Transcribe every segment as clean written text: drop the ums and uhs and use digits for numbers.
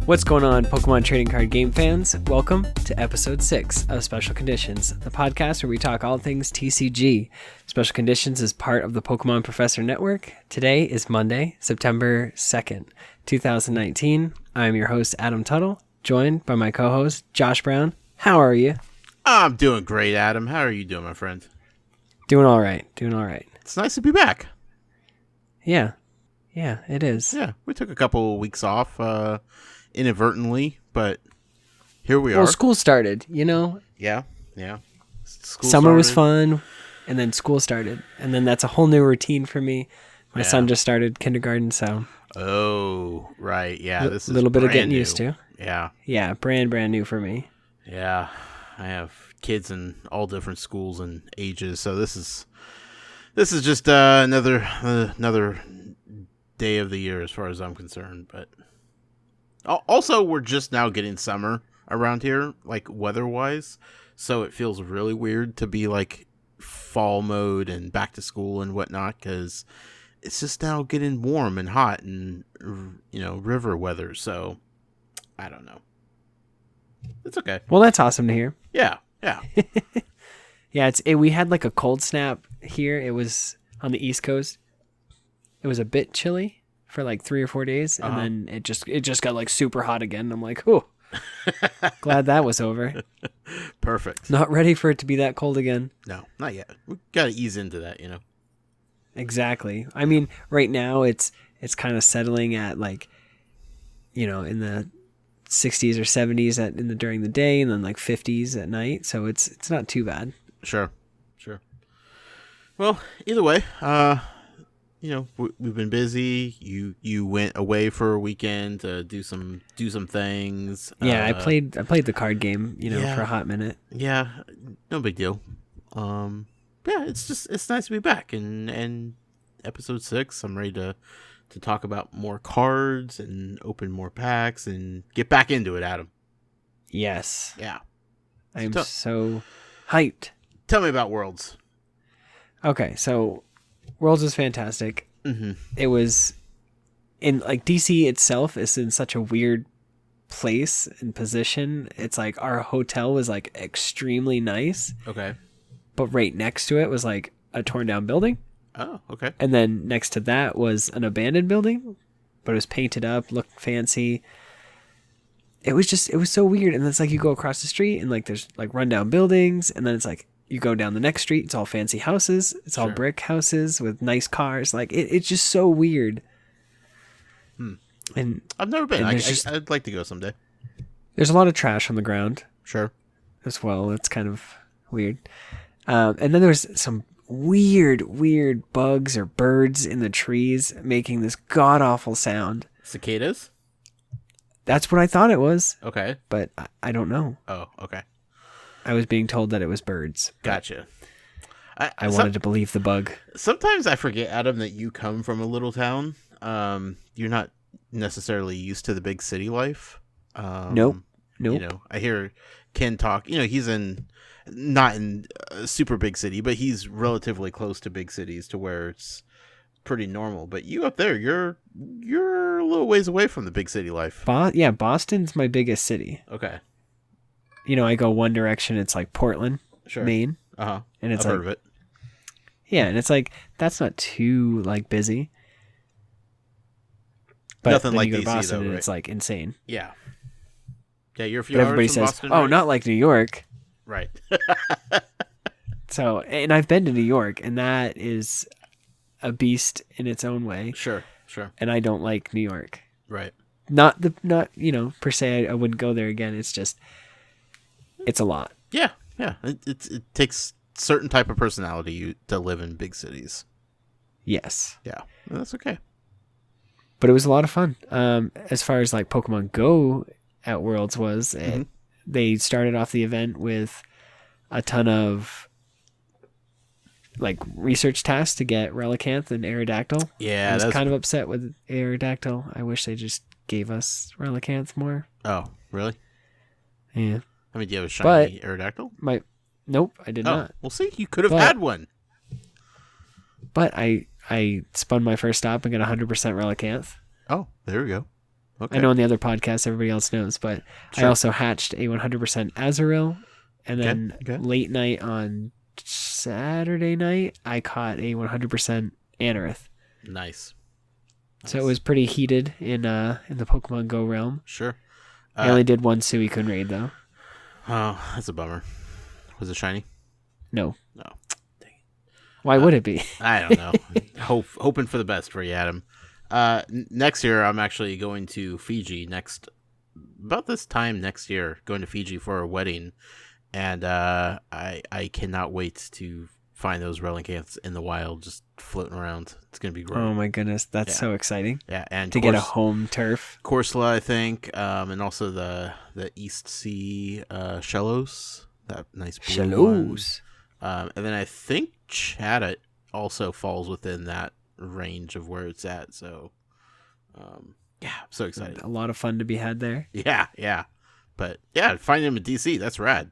What's going on, Pokemon trading card game fans? Welcome to episode 6 of Special Conditions, the podcast where we talk all things TCG. Special Conditions is part of the Pokemon Professor Network. Today is Monday, September 2nd, 2019. I'm your host, Adam Tuttle, joined by my co-host, Josh Brown. How are you? I'm doing great, Adam. How are you doing, my friend? Doing all right. It's nice to be back. Yeah, it is. Yeah, we took a couple of weeks off inadvertently, but here we are. Well, school started, you know? Yeah. Summer started. Was fun, and then school started. And then that's a whole new routine for me. My son just started kindergarten, so... Oh, right. Yeah, this is a little bit of getting new. Used to. Yeah. Yeah, brand new for me. Yeah, I have kids in all different schools and ages, so this is just another day of the year as far as I'm concerned. But also, we're just now getting summer around here, like weather-wise, so it feels really weird to be like fall mode and back to school and whatnot, because it's just now getting warm and hot and, you know, river weather, so I don't know. It's okay. Well, that's awesome to hear. Yeah. Yeah, we had like a cold snap here. It was on the East Coast. It was a bit chilly for like 3 or 4 days, and then it just got like super hot again. I'm like, oh, glad that was over. Perfect. Not ready for it to be that cold again. No, not yet. We got to ease into that, you know. Exactly. I mean, right now it's kind of settling at like, you know, in the 60s or 70s during the day, and then like 50s at night. So it's not too bad. Sure. Well, either way, you know, we've been busy. You went away for a weekend to do some things. Yeah, I played the card game, you know, for a hot minute. Yeah, no big deal. Yeah, it's nice to be back, and episode 6, I'm ready to talk about more cards and open more packs and get back into it, Adam. Yes. Yeah. I'm so hyped. Tell me about Worlds. Okay, so Worlds was fantastic. Mm-hmm. It was in like DC itself is in such a weird place and position. It's like our hotel was like extremely nice. Okay. But right next to it was like a torn down building. Oh, okay. And then next to that was an abandoned building, but it was painted up, looked fancy. It was so weird. And then it's like you go across the street and like there's like rundown buildings, and then it's like you go down the next street, it's all fancy houses. It's all brick houses with nice cars. Like it's just so weird. And I've never been. I'd like to go someday. There's a lot of trash on the ground. Sure. As well. It's kind of weird. And then there's some weird bugs or birds in the trees making this god-awful sound. Cicadas? That's what I thought it was. Okay. But I don't know. Oh, okay. I was being told that it was birds. Gotcha. I wanted to believe the bug. Sometimes I forget, Adam, that you come from a little town. You're not necessarily used to the big city life. Nope. You know, I hear Ken talk. You know, he's not in a super big city, but he's relatively close to big cities to where it's pretty normal. But you up there, you're a little ways away from the big city life. Yeah, Boston's my biggest city. Okay. You know, I go one direction, it's like Portland, Maine. Uh-huh. And it's I've like, heard of it. Yeah, and it's like, that's not too like busy. But nothing then like you go to DC, Boston, though, and right? it's like insane. Yeah. Yeah, you're a few But hours everybody from says, Boston, oh, right? not like New York. Right. So, and I've been to New York, and that is a beast in its own way. Sure. And I don't like New York. Right. Not you know, per se, I wouldn't go there again. It's just, it's a lot. Yeah. It takes certain type of personality to live in big cities. Yes. Yeah, that's okay. But it was a lot of fun. As far as like Pokemon Go at Worlds was, they started off the event with a ton of like research tasks to get Relicanth and Aerodactyl. Yeah, I was kind of upset with Aerodactyl. I wish they just gave us Relicanth more. Oh, really? Yeah. I mean, do you have a shiny Aerodactyl? Nope, I did not. Well, see, you could have had one. But I spun my first stop and got 100% Relicanth. Oh, there we go. Okay. I know on the other podcast everybody else knows, but Sure. I also hatched a 100% Azurill, and then Okay. late night on Saturday night I caught a 100% Anorith. Nice. So it was pretty heated in the Pokemon Go realm. Sure. I only did one Suicune raid though. Oh, that's a bummer. Was it shiny? No. No. Why would it be? I don't know. Hoping for the best for you, Adam. Next year, I'm actually going to Fiji about this time next year, going to Fiji for a wedding. And I cannot wait to find those Relicanths in the wild, just floating around. It's going to be great. Oh my goodness. That's so exciting. Yeah, and to get a home turf. Corsola, I think, and also the East Sea Shellos, that nice blue one. And then I think Chatot also falls within that range of where it's at. So, yeah, I'm so excited. A lot of fun to be had there. Yeah. But, yeah, finding them in DC, that's rad.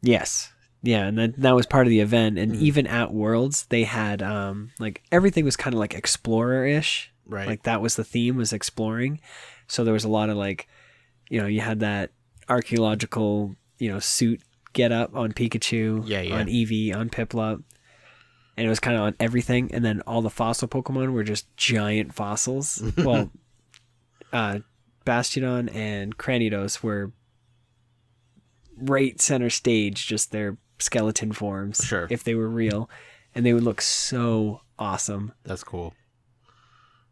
Yes. Yeah, and that was part of the event. And even at Worlds, they had, everything was kind of like explorer-ish. Right. Like, that was the theme, was exploring. So there was a lot of, you had that archaeological, suit get up on Pikachu, on Eevee, on Piplup. And it was kind of on everything. And then all the fossil Pokemon were just giant fossils. Well, Bastiodon and Cranidos were right center stage, just their skeleton forms, if they were real. And they would look so awesome. That's cool.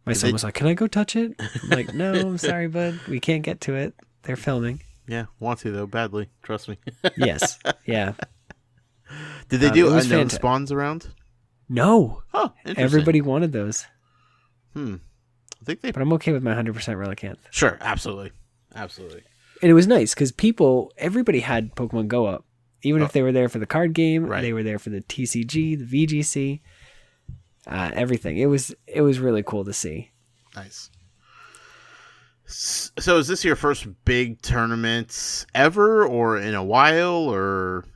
My son was like, "Can I go touch it?" I'm like, "No, I'm sorry, bud. We can't get to it. They're filming." Yeah, want to, though, badly. Trust me. Yes, yeah. Did they do unknown spawns around? No. Oh, interesting. Everybody wanted those. I think they... But I'm okay with my 100% Relicanth. Sure, absolutely. And it was nice, because everybody had Pokemon Go up. Even if they were there for the card game, they were there for the TCG, the VGC, everything. It was really cool to see. Nice. So is this your first big tournament ever, or in a while, or?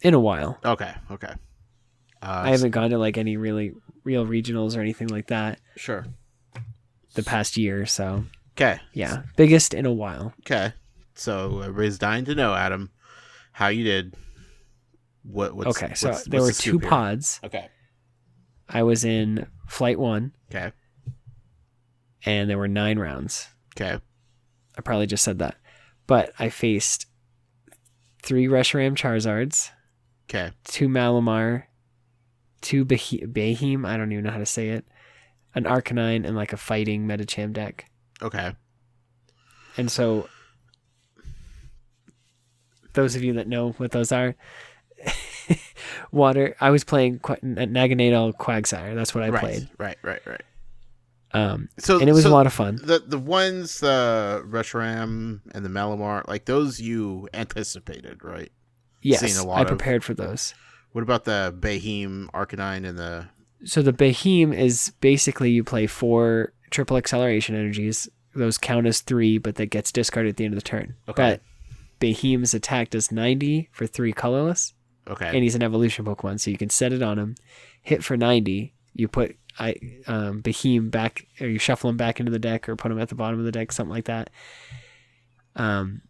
In a while. Okay. I haven't gone to any really real regionals or anything like that. Sure. The past year, so. Okay. Yeah, biggest in a while. Okay. So everybody's dying to know, Adam, how you did. There were 2 pods. Okay. I was in Flight 1. Okay. And there were 9 rounds. Okay. I probably just said that. But I faced 3 Reshiram Charizards. Okay. 2 Malamar. 2 Beheem. I don't even know how to say it. An Arcanine and a fighting Medicham deck. Okay. And so, those of you that know what those are, water. I was playing Naganadel Quagsire. That's what I played. Right. And it was a lot of fun. The ones, the Reshiram and the Malamar, those you anticipated, right? Yes, I prepared for those. What about the Beheem, Arcanine, and the... So the Beheem is basically you play 4 triple acceleration energies. Those count as 3, but that gets discarded at the end of the turn. Okay. But Beheem's attack does 90 for 3 colorless. Okay. And he's an evolution Pokemon, so you can set it on him, hit for 90. You put Beheem back, or you shuffle him back into the deck, or put him at the bottom of the deck, something like that. And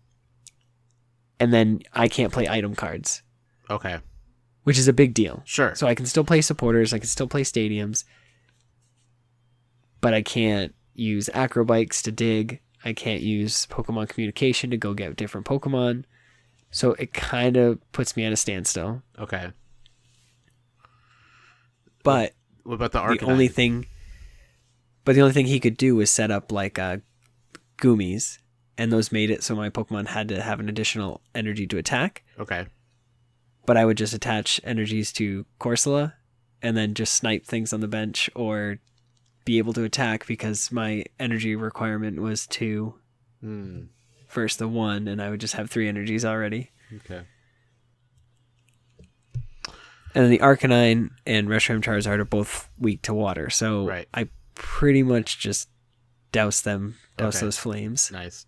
then I can't play item cards. Okay. Which is a big deal. Sure. So I can still play supporters, I can still play stadiums, but I can't use acrobikes to dig. I can't use Pokemon communication to go get different Pokemon. So it kind of puts me at a standstill. Okay. But what about the Arcanine? The only thing he could do was set up Goomies, and those made it so my Pokemon had to have an additional energy to attack. Okay. But I would just attach energies to Corsola and then just snipe things on the bench or be able to attack because my energy requirement was 2 versus the 1, and I would just have 3 energies already. Okay. And then the Arcanine and Reshiram Charizard are both weak to water, so I pretty much just douse those flames. Nice.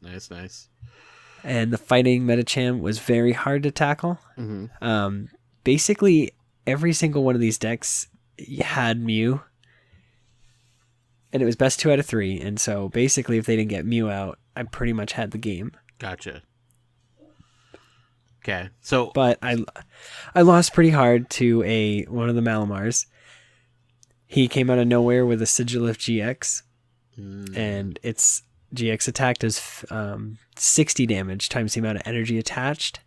And the fighting Medicham was very hard to tackle. Mm-hmm. Basically, every single one of these decks had Mew. and it was best 2 out of 3. And so basically, if they didn't get Mew out, I pretty much had the game. Gotcha. Okay, so But I lost pretty hard to one of the Malamars. He came out of nowhere with a Sigilift GX, and its GX attack does 60 damage times the amount of energy attached.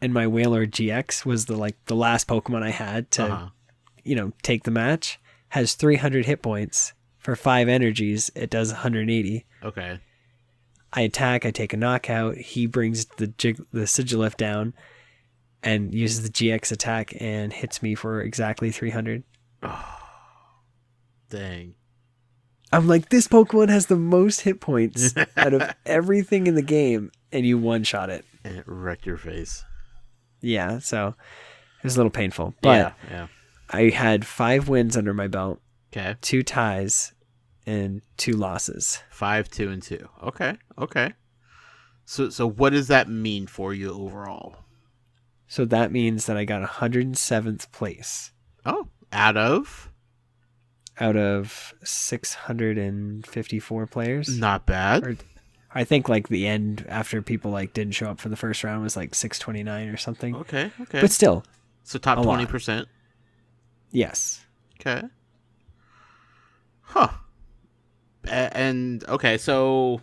And my Wailord GX was the last Pokemon I had to, take the match. Has 300 hit points for 5 energies. It does 180. Okay. I attack. I take a knockout. He brings the Sigilift down, and uses the GX attack and hits me for exactly 300. Oh, dang. I'm like, this Pokemon has the most hit points out of everything in the game, and you one-shot it. And it wrecked your face. Yeah, so it was a little painful. But yeah. I had 5 wins under my belt. Okay. 2 ties and 2 losses. 5, 2, and 2. Okay. So what does that mean for you overall? So that means that I got 107th place. Oh, out of 654 players. Not bad. Or, I think the end after people didn't show up for the first round was 629 or something. Okay. But still. So top 20%. Yes. Okay. Huh. And okay, so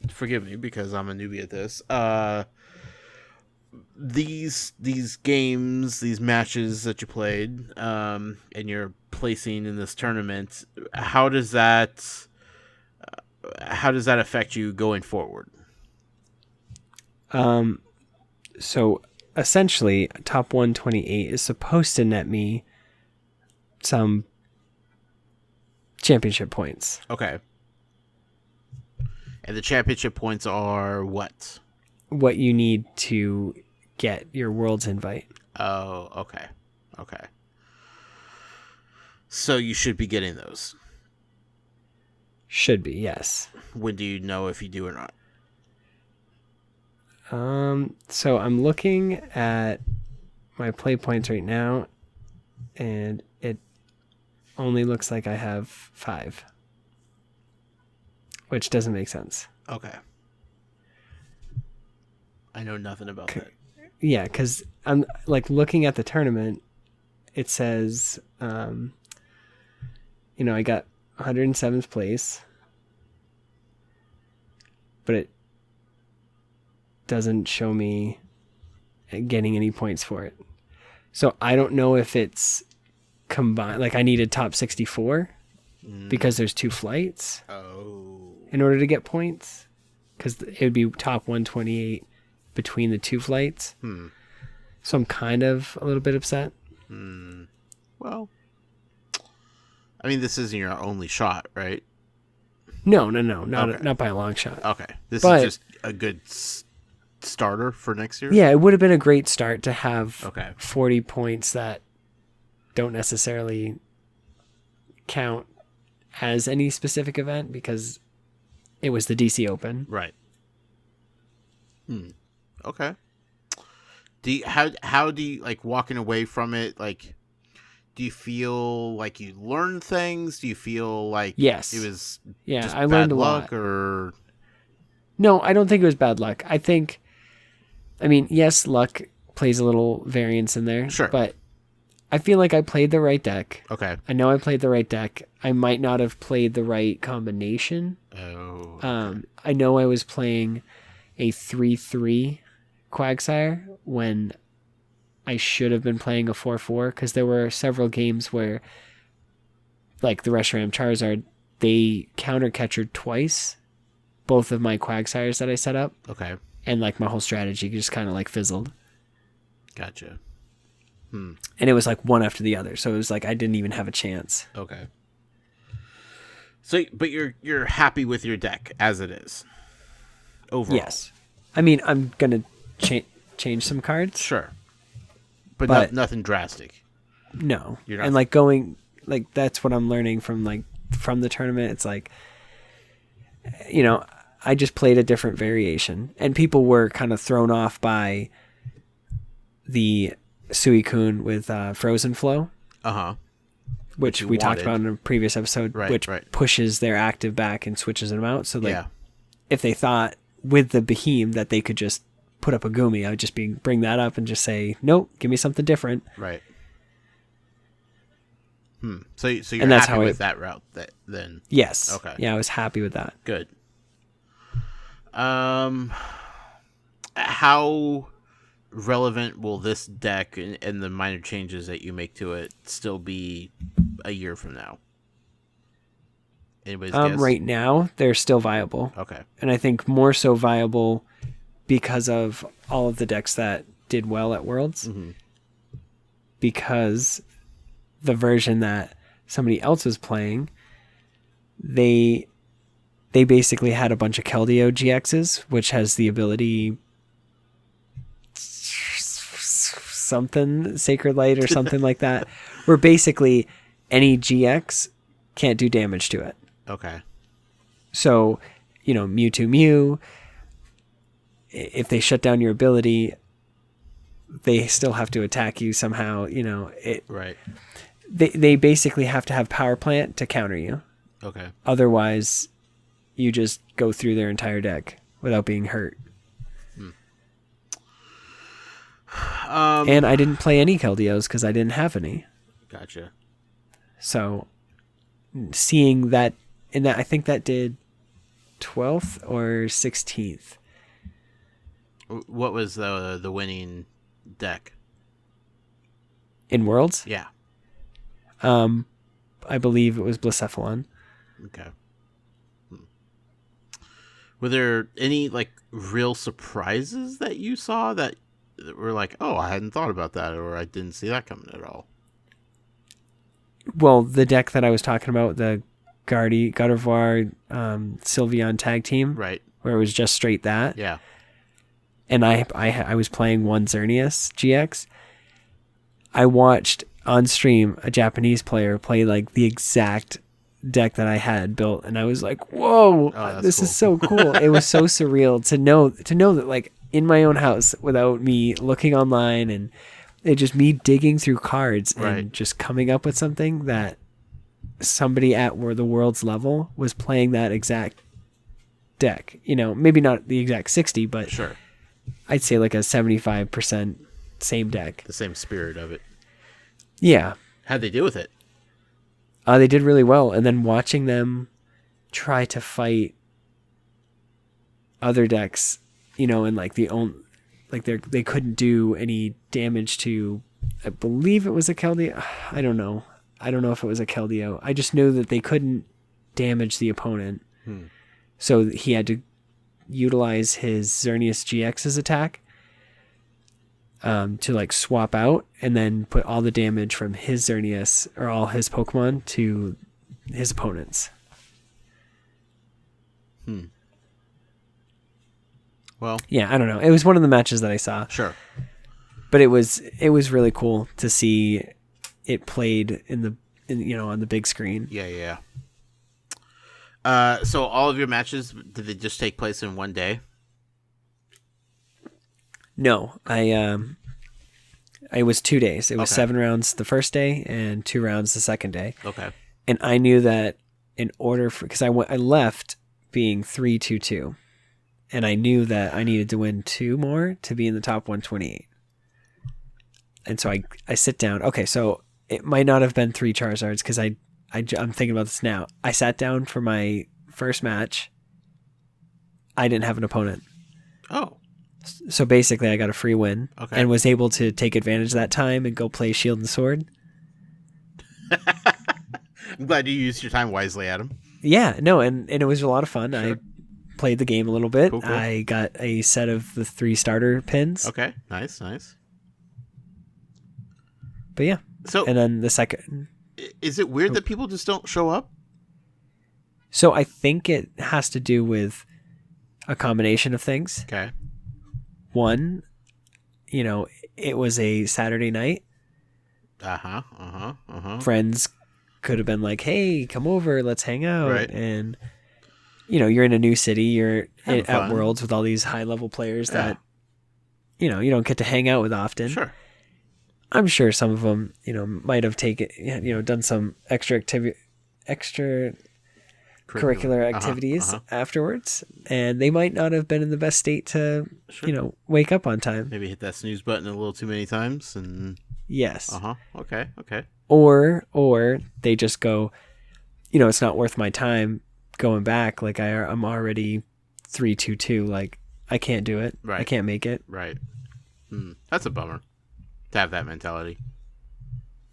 forgive me because I'm a newbie at this. These games, these matches that you played, and you're placing in this tournament, how does that affect you going forward? So essentially, top 128 is supposed to net me some championship points. Okay. And the championship points are what? What you need to get your World's invite. Oh, okay. So you should be getting those. Should be, yes. When do you know if you do or not? So I'm looking at my play points right now, and it only looks like I have 5, which doesn't make sense. Okay. I know nothing about that. Yeah, because I'm looking at the tournament. It says, I got 107th place, but it doesn't show me getting any points for it. So I don't know if it's combined. I needed top 64 because there's 2 flights in order to get points, because it would be top 128 between the 2 flights. So I'm kind of a little bit upset. Well, I mean, this isn't your only shot, right? No, not by a long shot. Okay, this is just a good starter for next year. Yeah, it would have been a great start to have 40 40 points that don't necessarily count as any specific event because it was the DC Open. Right. Okay. How do you walking away from it? Do you feel like you learned things? Do you feel like yes, it was just I learned bad luck or no? I don't think it was bad luck. Yes, luck plays a little variance in there. Sure, but I feel like I played the right deck. Okay, I know I played the right deck. I might not have played the right combination. Oh, okay. I know I was playing a 3/3 Quagsire when I should have been playing a 4/4, because there were several games where, the Reshiram Charizard, they counter-catchered twice, both of my Quagsires that I set up. Okay. And, my whole strategy just kind of, fizzled. Gotcha. And it was, one after the other, so it was I didn't even have a chance. Okay. So, but you're happy with your deck as it is, overall? Yes. I'm going to change some cards. Sure. But nothing drastic. No. You're not... And going that's what I'm learning from the tournament. It's I just played a different variation, and people were kind of thrown off by the Suicune with Frozen Flow. which we talked about in a previous episode, which pushes their active back and switches them out. So like, if they thought with the Behemoth that they could just put up a Gumi, I would just bring that up and just say, nope, give me something different. Right. So you're happy with that route then? Yes. Okay. Yeah, I was happy with that. Good. How relevant will this deck and the minor changes that you make to it still be a year from now? Anybody's guess? Right now, they're still viable. Okay. And I think more so viable because of all of the decks that did well at Worlds. Mm-hmm. Because the version that somebody else was playing, they basically had a bunch of Keldeo GXs, which has the ability something Sacred Light or something like that, where basically any GX can't do damage to it. Okay. So, Mewtwo Mew, if they shut down your ability, they still have to attack you somehow. Right. They basically have to have Power Plant to counter you. Okay. Otherwise, you just go through their entire deck without being hurt. And I didn't play any Keldeos because I didn't have any. Gotcha. So, seeing that, I think that did 12th or 16th. What was the winning deck? In Worlds? Yeah. I believe it was Blacephalon. Okay. Were there any real surprises that you saw that were like, oh, I hadn't thought about that, or I didn't see that coming at all? Well, the deck that I was talking about, the Gardevoir Sylveon tag team, right, where it was just straight that. Yeah. And I was playing one Xerneas GX. I watched on stream a Japanese player play the exact deck that I had built, and I was like, whoa, this is so cool. It was so surreal to know that in my own house without me looking online and it just me digging through cards and just coming up with something that somebody at the world's level was playing that exact deck. Maybe not the exact 60, but sure, I'd say a 75% same deck. The same spirit of it. Yeah. How'd they do with it? They did really well. And then watching them try to fight other decks, and they couldn't do any damage to, I believe it was a Keldeo. I don't know if it was a Keldeo. I just know that they couldn't damage the opponent. So he had to utilize his Xerneas GX's attack to swap out and then put all the damage from his Xerneas or all his Pokemon to his opponents. Well, yeah, I don't know. It was one of the matches that I saw. Sure. But it was really cool to see it played on the big screen. Yeah. So all of your matches, did they just take place in one day? No, it was 2 days. It was 7 rounds the first day and 2 rounds the second day. Okay. And I knew that in order because I left being 3-2-2, and I knew that I needed to win 2 more to be in the top 128. And so I sit down. Okay, so it might not have been 3 Charizards because I'm thinking about this now. I sat down for my first match. I didn't have an opponent. Oh. So basically I got a free win and was able to take advantage of that time and go play Shield and Sword. I'm glad you used your time wisely, Adam. Yeah, no, and it was a lot of fun. Sure. I played the game a little bit. Cool. I got a set of the 3 starter pins. Okay, nice. But yeah. So, and then the second... Is it weird that people just don't show up? So I think it has to do with a combination of things. Okay. One, it was a Saturday night. Friends could have been like, hey, come over, let's hang out. Right. And, you're in a new city, you're at Worlds with all these high-level players that, you don't get to hang out with often. Sure. I'm sure some of them, might have done some extracurricular activities afterwards, and they might not have been in the best state to, wake up on time. Maybe hit that snooze button a little too many times, and yes. Okay. Or they just go, it's not worth my time going back. Like I'm already 3-2-2. Like I can't do it. Right. I can't make it. Right. That's a bummer to have that mentality.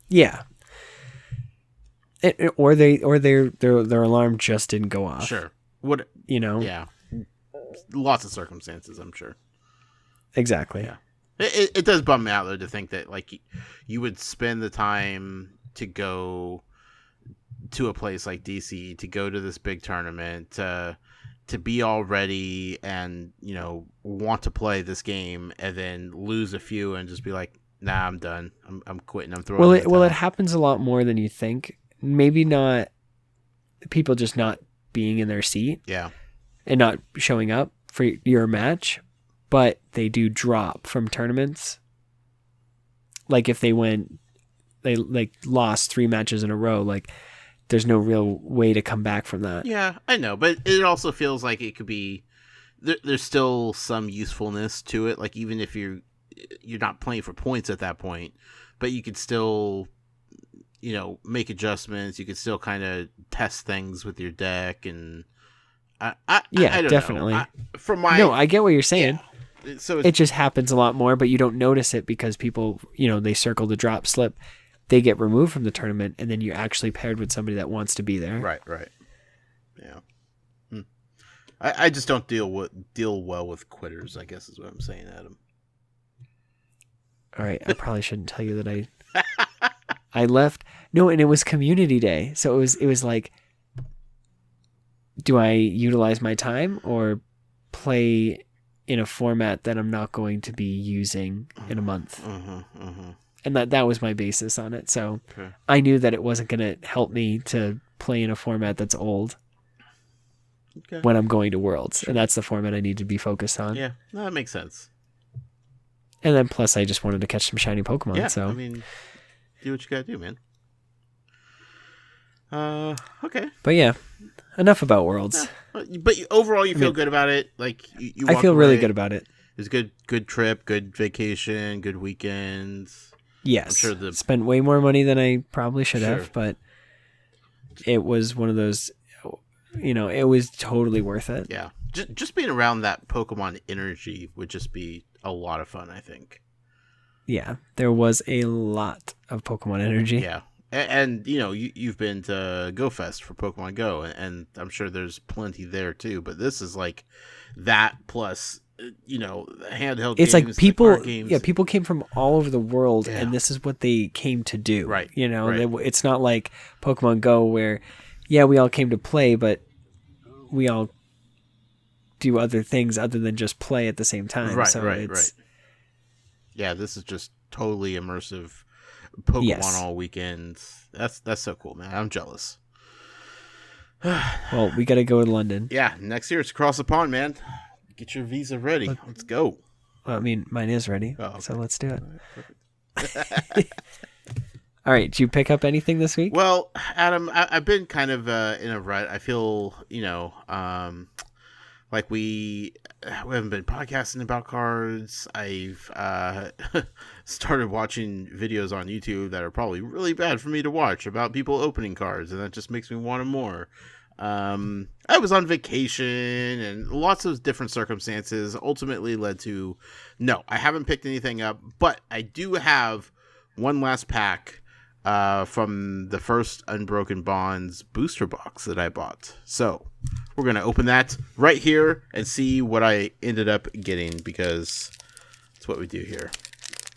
Yeah. Or their alarm just didn't go off. Sure. What? Yeah. Lots of circumstances, I'm sure. Exactly. Yeah. It does bum me out though to think that like you would spend the time to go to a place like DC, to go to this big tournament, to be all ready and want to play this game, and then lose a few and just be like, nah, I'm done. I'm quitting. I'm throwing. It happens a lot more than you think. Maybe not people just not being in their seat. Yeah. And not showing up for your match, but they do drop from tournaments. Like if they lost 3 matches in a row, like there's no real way to come back from that. Yeah, I know, but it also feels like it could be there's still some usefulness to it. Like even if you're not playing for points at that point, but you could still make adjustments. You could still kind of test things with your deck, and I don't definitely. know. I get what you're saying. Yeah. So it just happens a lot more, but you don't notice it because people, they circle the drop slip, they get removed from the tournament, and then you're actually paired with somebody that wants to be there. Right. Yeah. I just don't deal well with quitters, I guess is what I'm saying, Adam. All right, I probably shouldn't tell you that I left. No, and it was community day. So it was like, do I utilize my time or play in a format that I'm not going to be using in a month? And that was my basis on it. So okay. I knew that it wasn't going to help me to play in a format that's old when I'm going to Worlds. Sure. And that's the format I need to be focused on. Yeah, no, that makes sense. And then plus I just wanted to catch some shiny Pokemon. Yeah, so I mean, do what you got to do, man. Okay. But yeah, enough about Worlds. Yeah. But overall, you feel good about it. Like I feel really good about it. It was a good trip, good vacation, good weekends. Yes. I'm sure spent way more money than I probably should have, but it was one of those. It was totally worth it. Yeah, just being around that Pokemon energy would just be a lot of fun, I think. Yeah, there was a lot of Pokemon energy. Yeah. And you've been to Go Fest for Pokemon Go, and I'm sure there's plenty there too. But this is like that plus, handheld. It's games, like people, games. Yeah, people came from all over the world, and this is what they came to do. Right. It's not like Pokemon Go where, we all came to play, but we all do other things other than just play at the same time. Right. So Right. Yeah, this is just totally immersive. Pokemon all weekend. That's so cool, man. I'm jealous. Well, we got to go to London. Yeah, next year it's across the pond, man. Get your visa ready. Let's go. Well, I mean, mine is ready, so let's do it. Perfect. All right, did you pick up anything this week? Well, Adam, I've been kind of in a rut. I feel, like we haven't been podcasting about cards. I've started watching videos on YouTube that are probably really bad for me to watch about people opening cards, and that just makes me want them more. I was on vacation, and lots of different circumstances ultimately led to no, I haven't picked anything up, but I do have one last pack from the first Unbroken Bonds booster box that I bought. So we're going to open that right here and see what I ended up getting, because that's what we do here.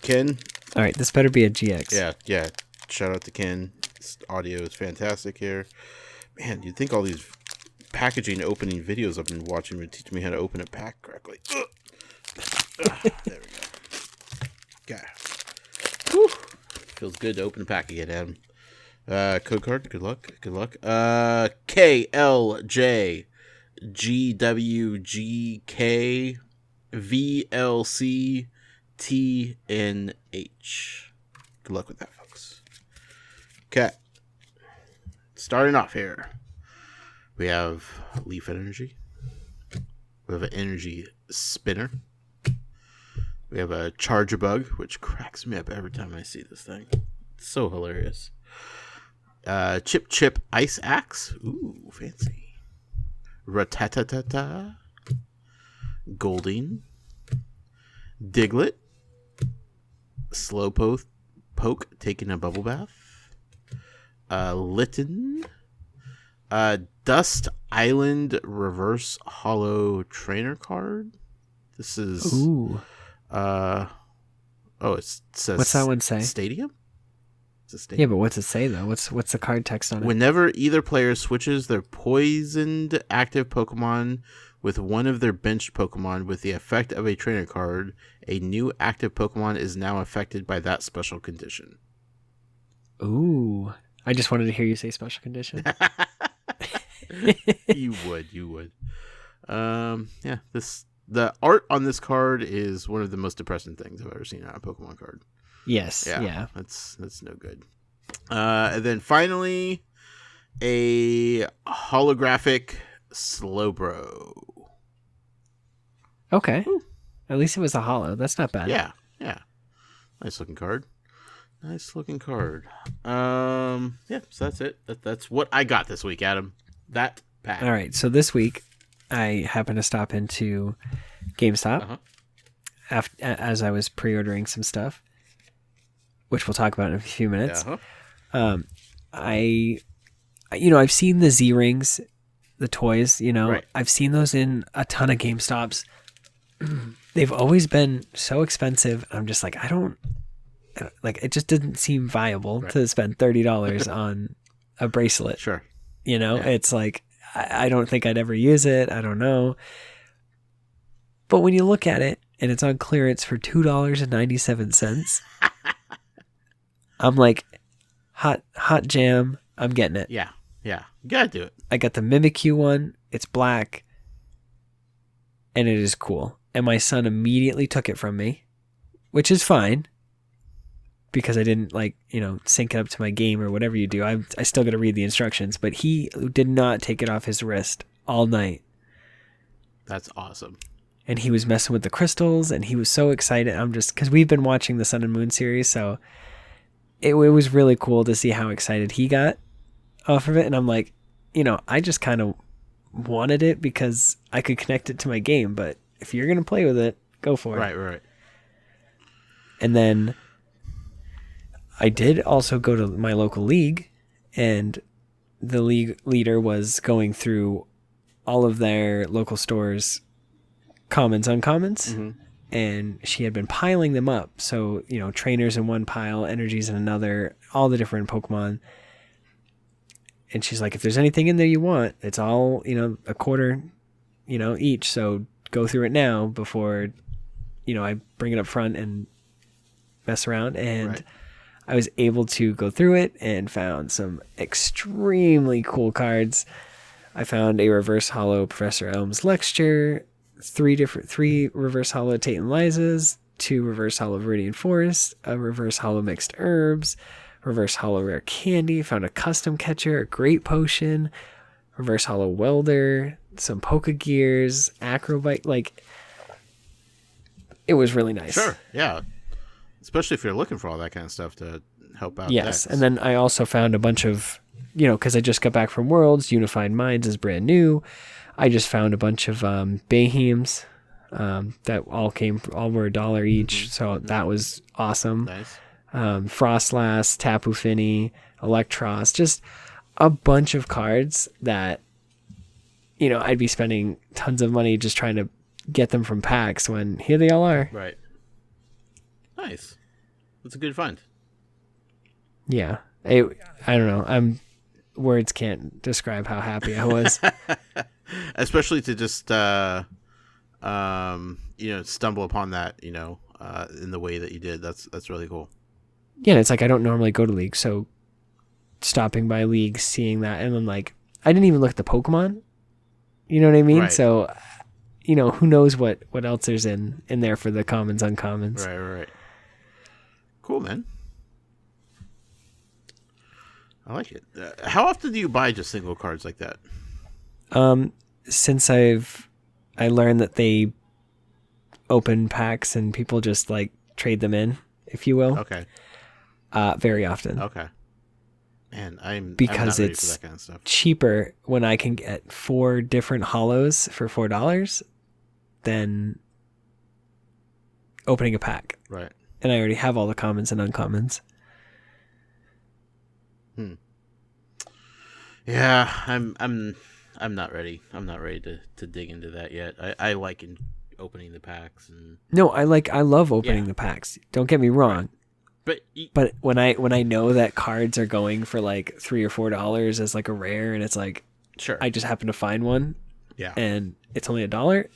Ken? All right, this better be a GX. Yeah. Shout out to Ken. This audio is fantastic here. Man, you'd think all these packaging opening videos I've been watching would teach me how to open a pack correctly. There we go. Okay. Whew. Feels good to open a pack again, Adam. Code card. Good luck. KLJ GWGK VLC TNH. Good luck with that, folks. Okay. Starting off here, we have Leaf Energy. We have an Energy Spinner. We have a Charge-a-Bug, which cracks me up every time I see this thing. It's so hilarious. Chip Ice Axe. Ooh, fancy. Ratatata. Golding. Diglett. Slowpoke taking a bubble bath. Litten. Dust Island Reverse Hollow Trainer card. This is... Ooh. It says... What's that one say? Stadium? It's a stadium. Yeah, but what's it say, though? What's the card text on it? Whenever either player switches their poisoned active Pokemon with one of their benched Pokemon with the effect of a trainer card, a new active Pokemon is now affected by that special condition. Ooh. I just wanted to hear you say special condition. You would. Yeah, the art on this card is one of the most depressing things I've ever seen on a Pokemon card. Yes. Yeah. That's no good. And then finally, a holographic Slowbro. Okay. Ooh. At least it was a holo. That's not bad. Yeah. Nice looking card. Yeah, so that's it. That's what I got this week, Adam. That pack. All right. So this week, I happened to stop into GameStop as I was pre-ordering some stuff, which we'll talk about in a few minutes. I've seen the Z-Rings, the toys, right. I've seen those in a ton of GameStops. They've always been so expensive. I'm just like, it just didn't seem viable to spend $30 on a bracelet. Sure. It's like, I don't think I'd ever use it. I don't know. But when you look at it and it's on clearance for $2.97, I'm like, hot jam. I'm getting it. Yeah. You gotta do it. I got the Mimikyu one. It's black. And it is cool. And my son immediately took it from me, which is fine. Because I didn't sync it up to my game or whatever you do. I still got to read the instructions, but he did not take it off his wrist all night. That's awesome. And he was messing with the crystals and he was so excited. Because we've been watching the Sun and Moon series. So it was really cool to see how excited he got off of it. And I'm like, I just kind of wanted it because I could connect it to my game. But if you're going to play with it, go for it. Right. And then I did also go to my local league, and the league leader was going through all of their local stores' commons, uncommons, and she had been piling them up. So, trainers in one pile, energies in another, all the different Pokemon. And she's like, if there's anything in there you want, it's all, a quarter, each. So go through it now before, I bring it up front and mess around. And right. I was able to go through it and found some extremely cool cards. I found a reverse holo Professor Elm's Lecture, three reverse holo Tate and Liza's, 2 reverse holo Viridian Forest, a reverse holo Mixed Herbs, reverse holo Rare Candy, found a custom catcher, a Great Potion, reverse holo Welder, some Poke Gears, Acrobite. It was really nice. Sure, yeah. Especially if you're looking for all that kind of stuff to help out. Yes, decks. And then I also found a bunch of, because I just got back from Worlds, Unified Minds is brand new. I just found a bunch of Bayheems that all were $1 each, so that was awesome. Nice. Frostlass, Tapu Fini, Electros, just a bunch of cards that, I'd be spending tons of money just trying to get them from packs when here they all are. Right. Nice. That's a good find. Yeah. I don't know. Words can't describe how happy I was. Especially to just stumble upon that, in the way that you did. That's really cool. Yeah, it's like I don't normally go to League, so stopping by League, seeing that, and then I didn't even look at the Pokemon. You know what I mean? Right. So, who knows what else there's in there for the commons, uncommons. Right. Cool, man. I like it. How often do you buy just single cards like that? Since I learned that they open packs and people just like trade them in, if you will. Okay. Very often. Okay. Man, I'm because not ready it's for that kind of stuff. cheaper when I can get 4 different hollows for $4 than opening a pack. Right. And I already have all the commons and uncommons. Yeah, I'm not ready. I'm not ready to dig into that yet. I like opening the packs and No, I love opening the packs. Don't get me wrong. Right. But when I know that cards are going for like $3 or $4 as like a rare, and it's like, sure, I just happen to find one, and it's only $1.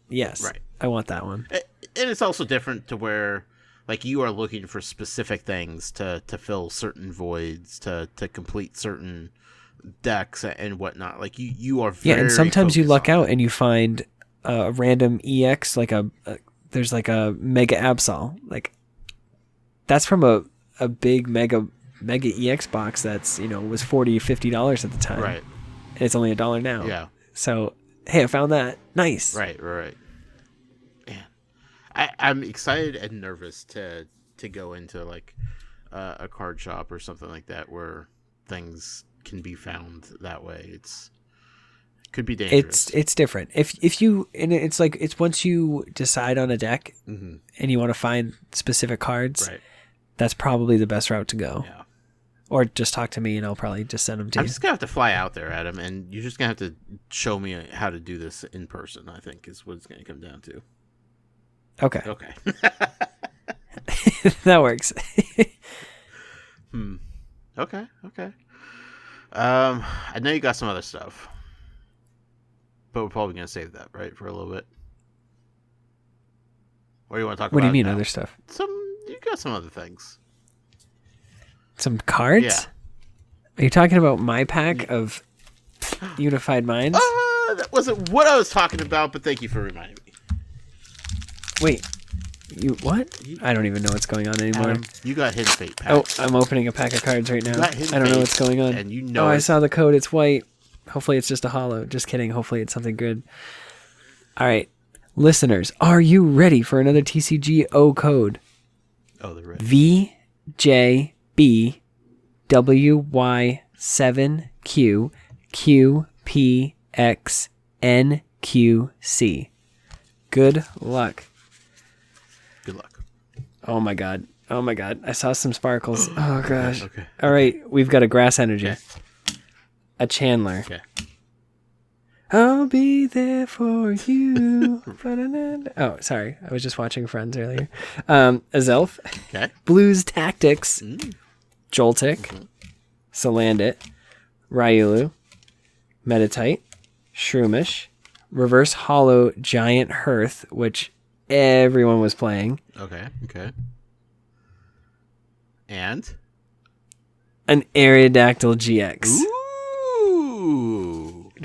Yes, right. I want that one. And it's also different to where, like, you are looking for specific things to fill certain voids, to complete certain decks and whatnot. Like you are very and sometimes you luck out that. and you find a random EX, like there's like a Mega Absol, like. That's from a big mega EX box that's, was $40, $50 at the time. Right. And it's only $1 now. Yeah. So, hey, I found that. Nice. Right. Man, I'm excited and nervous to go into like a card shop or something like that where things can be found that way. It could be dangerous. It's different. If you, and it's like, it's once you decide on a deck and you want to find specific cards. Right. That's probably the best route to go. Yeah. Or just talk to me and I'll probably just send them to you. I'm just going to have to fly out there, Adam, and you're just going to have to show me how to do this in person, I think, is what it's going to come down to. Okay. Okay. That works. Okay. I know you got some other stuff, but we're probably going to save that, right, for a little bit. Or you want to talk about What do you mean, now? other stuff? You got some other things. Some cards? Yeah. Are you talking about my pack of Unified Minds? That wasn't what I was talking about, but thank you for reminding me. Wait. You what? I don't even know what's going on anymore. You got Hidden Fate pack. Oh, I'm opening a pack of cards right now. I don't know what's going on. And you know I saw the code. It's white. Hopefully it's just a hollow. Just kidding. Hopefully it's something good. All right. Listeners, are you ready for another TCGO code? Oh, they're ready. VJBWY7QQPXNQC. Good luck. Good luck. Oh my god. I saw some sparkles. Oh gosh. Okay. All right. We've got a Grass Energy. Okay. A Chandler. Okay. I'll be there for you. Oh, sorry. I was just watching Friends earlier. A Zelf. Okay. Blues Tactics. Joltik. Salandit. Ryulu. Meditite. Shroomish. Reverse Hollow Giant Hearth, which everyone was playing. Okay. And? An Aerodactyl GX. Ooh.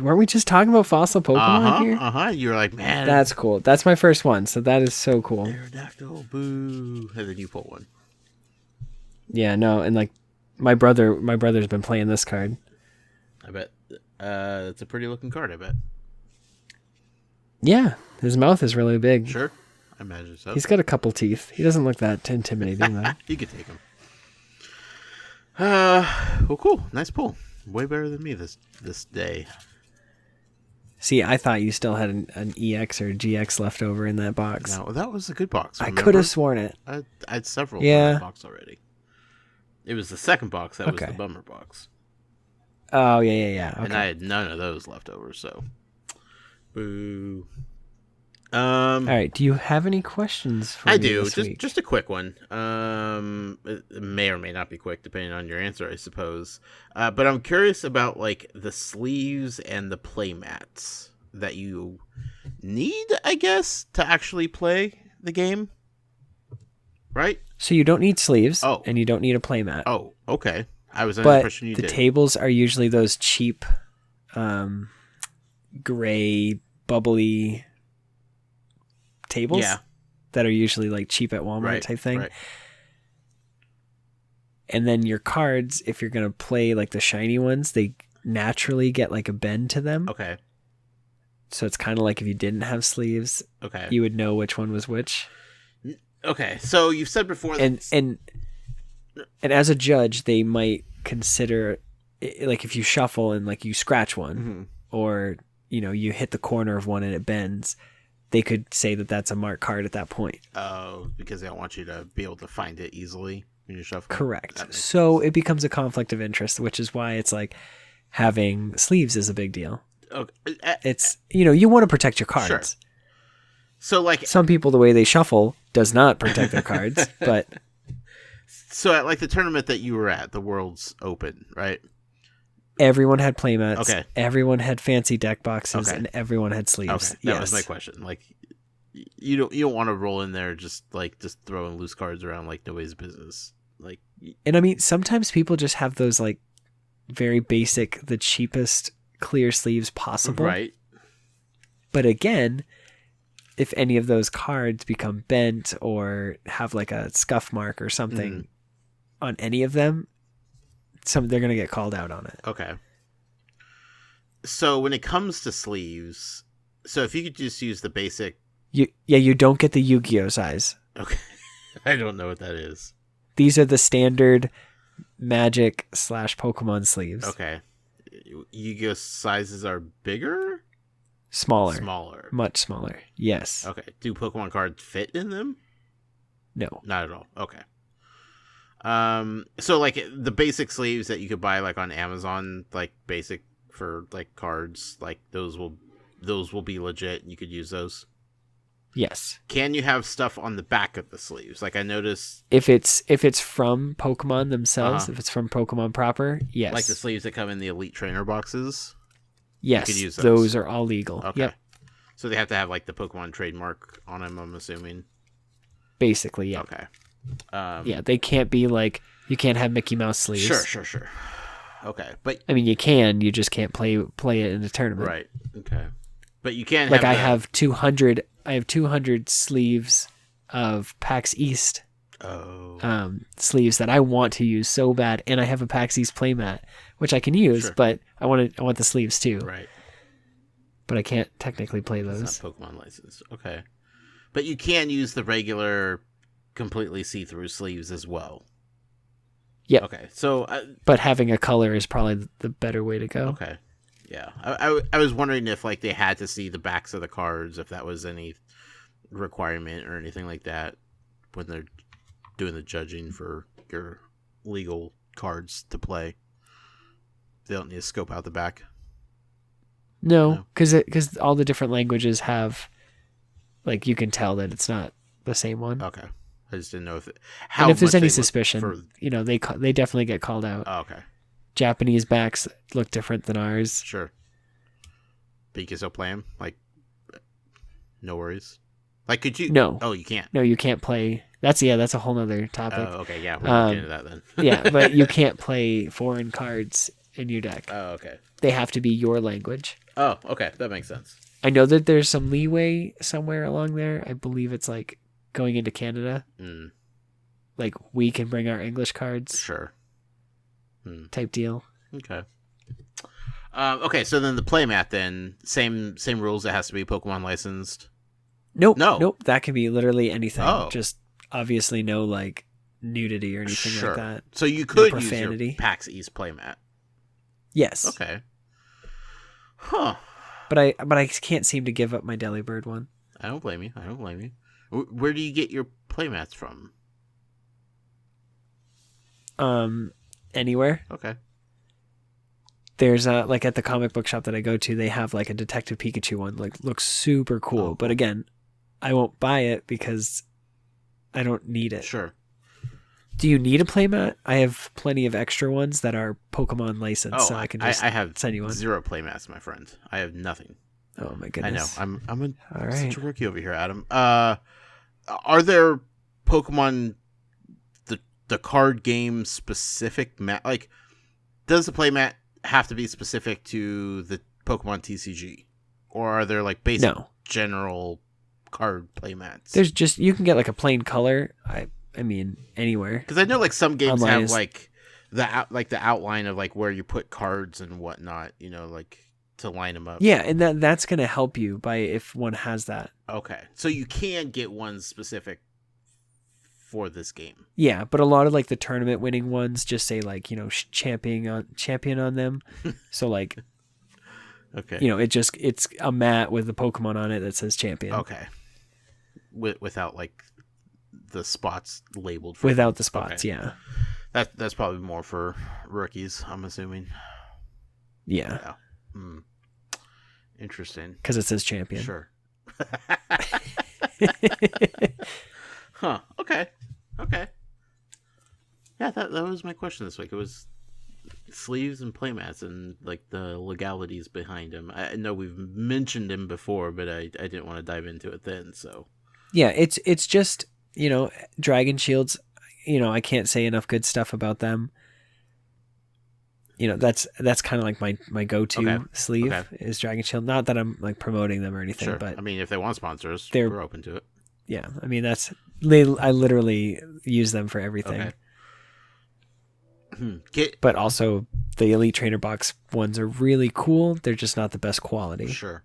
Weren't we just talking about fossil Pokemon here? You're like, man. That's cool. That's my first one, so that is so cool. Aerodactyl, boo. And then you pull one. Yeah, no, and like my brother's been playing this card. I bet. It's a pretty looking card, I bet. Yeah, his mouth is really big. Sure. I imagine so. He's got a couple teeth. He doesn't look that intimidating, though. You could take him. Well, cool. Nice pull. Way better than me this day. See, I thought you still had an EX or GX left over in that box. No, that was a good box. Remember? I could have sworn it. I had several in that box already. It was the second box that was the bummer box. Oh, yeah. Okay. And I had none of those left over, so. Boo. All right. Do you have any questions for me? I do. This week? Just a quick one. It may or may not be quick, depending on your answer, I suppose. But I'm curious about like the sleeves and the play mats that you need, I guess, to actually play the game. Right? So you don't need sleeves. Oh. And you don't need a playmat. Oh, okay. I was under the impression you did. But the tables are usually those cheap, gray, bubbly tables. Yeah. That are usually like cheap at Walmart type thing. Right. And then your cards, if you're going to play like the shiny ones, they naturally get like a bend to them. Okay. So it's kind of like if you didn't have sleeves, Okay. you would know which one was which. Okay. So you've said before that... And as a judge, they might consider, like if you shuffle and like you scratch one or, you hit the corner of one and it bends, they could say that that's a marked card at that point. Oh, because they don't want you to be able to find it easily when you're shuffling. Correct. So it becomes a conflict of interest, which is why it's like having sleeves is a big deal. Okay. It's, you want to protect your cards. Sure. So like some people, the way they shuffle does not protect their cards, but... So at like the tournament that you were at, the World's Open, right? Everyone had playmats. Okay. Everyone had fancy deck boxes, and everyone had sleeves. Okay. That was my question. Like, you don't want to roll in there just throwing loose cards around like nobody's business. Like, and I mean, sometimes people just have those like very basic, the cheapest clear sleeves possible. Right. But again, if any of those cards become bent or have like a scuff mark or something on any of them, they're going to get called out on it. Okay. So when it comes to sleeves, so if you could just use the basic... You don't get the Yu-Gi-Oh size. Okay. I don't know what that is. These are the standard Magic / Pokemon sleeves. Okay. Yu-Gi-Oh sizes are bigger? Smaller. Much smaller. Yes. Okay. Do Pokemon cards fit in them? No. Not at all. Okay. So like the basic sleeves that you could buy like on Amazon, like basic for like cards, like those will be legit. You could use those. Yes. Can you have stuff on the back of the sleeves? Like I noticed if it's from Pokemon themselves, if it's from Pokemon proper, yes. Like the sleeves that come in the Elite Trainer boxes. Yes, you could use those are all legal. Okay. Yep. So they have to have like the Pokemon trademark on them, I'm assuming. Basically, yeah. Okay. Yeah, they can't be like, you can't have Mickey Mouse sleeves. Sure. Okay, but I mean, you just can't play it in a tournament. Right. Okay. But you can like I have 200 sleeves of PAX East. Sleeves that I want to use so bad, and I have a PAX East playmat which I can use, but I want the sleeves too. Right. But I can't technically play those. It's not Pokemon licensed. Okay. But you can use the regular completely see-through sleeves as well. Yeah. Okay. So but having a color is probably the better way to go. Okay. Yeah. I was wondering if like they had to see the backs of the cards, if that was any requirement or anything like that when they're doing the judging for your legal cards to play. They don't need to scope out the back. No, because all the different languages have, like, you can tell that it's not the same one. Okay, I just didn't know if there's any suspicion, they definitely get called out. Oh, okay. Japanese backs look different than ours. Sure. But you can still play them, like, no worries. Like, could you? No. Oh, you can't. No, you can't play. That's a whole nother topic. Oh, okay, yeah, we'll get into that then. Yeah, but you can't play foreign cards in your deck. Oh, okay. They have to be your language. Oh, okay, that makes sense. I know that there's some leeway somewhere along there. I believe it's like going into Canada. Like we can bring our English cards. Sure. Type deal. Okay. Okay, so then the playmat then, same rules. It has to be Pokemon licensed. Nope. That can be literally anything. Oh. Just obviously no like nudity or anything like that. So you could use your PAX East playmat. Yes. Okay. Huh. But I can't seem to give up my Delibird one. I don't blame you. Where do you get your playmats from? Anywhere. Okay. There's like at the comic book shop that I go to, they have like a Detective Pikachu one, like looks super cool. But again, I won't buy it because I don't need it. Sure. Do you need a playmat? I have plenty of extra ones that are Pokemon licensed, so I can just send you one. 0 playmats, my friend. I have nothing. Oh my goodness. I know. I'm such a rookie over here, Adam. Are there Pokemon the card game specific mat? Like, does the playmat have to be specific to the Pokemon TCG, or are there like basic general card playmats? There's just, you can get like a plain color. I mean, anywhere. Because I know like some games Online have like the outline of like where you put cards and whatnot, like to line them up. Yeah, and that's going to help you by if one has that. Okay. So you can get one specific for this game. Yeah, but a lot of like the tournament winning ones just say like, champion on them. So like okay. It's a mat with the Pokemon on it that says champion. Okay. Without like the spots labeled without the spots, okay. Yeah. That's probably more for rookies, I'm assuming. Yeah. Interesting. Because it says champion. Sure. Huh. Okay. Yeah, that was my question this week. It was sleeves and playmats and like the legalities behind them. I know we've mentioned them before, but I didn't want to dive into it then. So yeah, it's just Dragon Shields. I can't say enough good stuff about them. That's kind of like my go-to sleeve is Dragon Shield. Not that I'm like promoting them or anything, sure. but I mean, if they want sponsors, we're open to it. Yeah, I mean I literally use them for everything. But also the Elite Trainer Box ones are really cool. They're just not the best quality. Sure.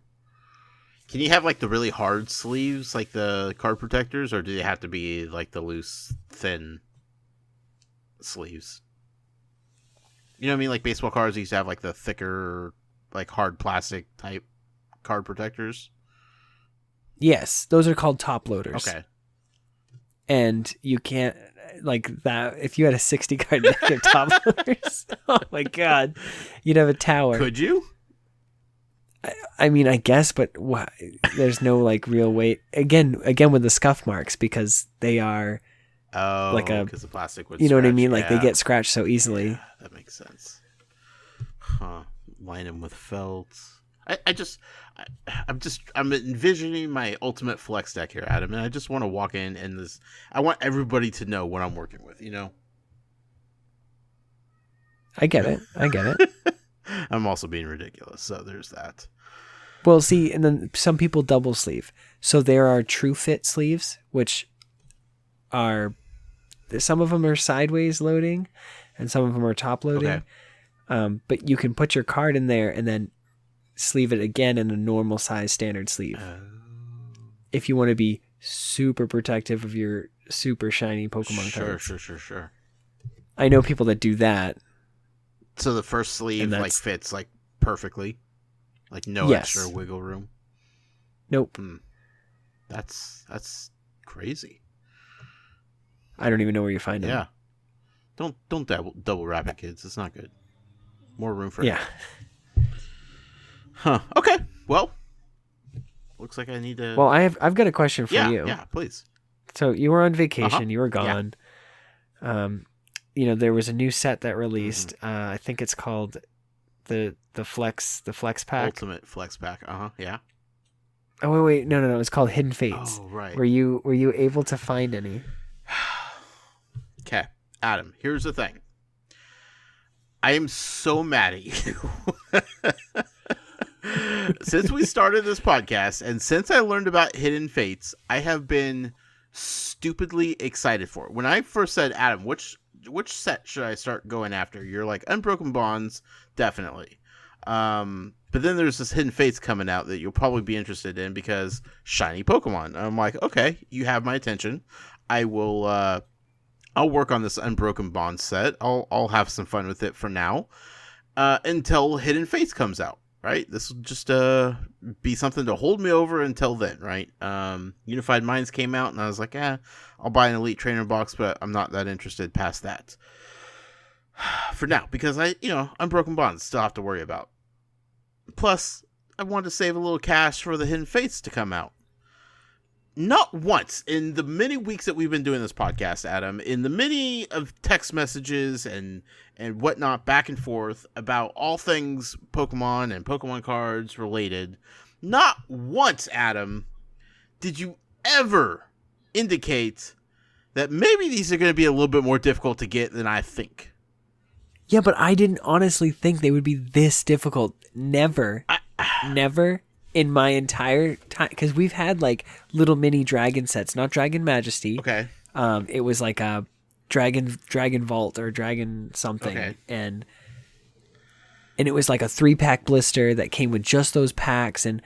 Can you have like the really hard sleeves, like the card protectors, or do they have to be like the loose, thin sleeves? You know what I mean? Like baseball cards used to have like the thicker, like hard plastic type card protectors. Yes, those are called top loaders. Okay. And you can't like that if you had a 60 card deck of top loaders. Oh my god, you'd have a tower. Could you? I mean, I guess, but there's no like real weight. Again with the scuff marks because they are because the plastic would. You know scratch. What I mean? Like they get scratched so easily. Yeah, that makes sense. Huh? Line them with felt. I'm envisioning my ultimate flex deck here, Adam, and I just want to walk in and I want everybody to know what I'm working with. I get it. I'm also being ridiculous, so there's that. Well, see, and then some people double sleeve. So there are true fit sleeves, which are some of them are sideways loading, and some of them are top loading. Okay. But you can put your card in there and then sleeve it again in a normal size standard sleeve. If you want to be super protective of your super shiny Pokemon cards. Sure. I know people that do that. So the first sleeve like fits like perfectly, like no extra wiggle room. Nope. That's crazy. I don't even know where you find them. Yeah. Don't double wrap it, kids. It's not good. More room for it. Huh. Okay. Well, looks like I need to. Well, I've got a question for you. Yeah, please. So you were on vacation. You were gone. Yeah. There was a new set that released. I think it's called the Flex Pack. Ultimate Flex Pack. Yeah. Oh wait, no. It's called Hidden Fates. Oh right. Were you able to find any? Okay, Adam. Here's the thing. I am so mad at you. Since we started this podcast, and since I learned about Hidden Fates, I have been stupidly excited for it. When I first said, Adam, which set should I start going after? You're like, Unbroken Bonds, definitely. But then there's this Hidden Fates coming out that you'll probably be interested in because shiny Pokemon. And I'm like, okay, you have my attention. I will. I'll work on this Unbroken Bonds set. I'll have some fun with it for now, until Hidden Fates comes out. Right, this will just be something to hold me over until then. Right, Unified Minds came out, and I was like, I'll buy an Elite Trainer box, but I'm not that interested past that for now because Unbroken Bonds still have to worry about. Plus, I wanted to save a little cash for the Hidden Fates to come out. Not once in the many weeks that we've been doing this podcast, Adam, in the many of text messages and whatnot back and forth about all things Pokemon and Pokemon cards related, not once, Adam, did you ever indicate that maybe these are going to be a little bit more difficult to get than I think. Yeah, but I didn't honestly think they would be this difficult. Never. Never. In my entire time, because we've had like little mini dragon sets, not Dragon Majesty. Okay. It was like a dragon vault or dragon something. Okay. And it was like a 3-pack blister that came with just those packs, and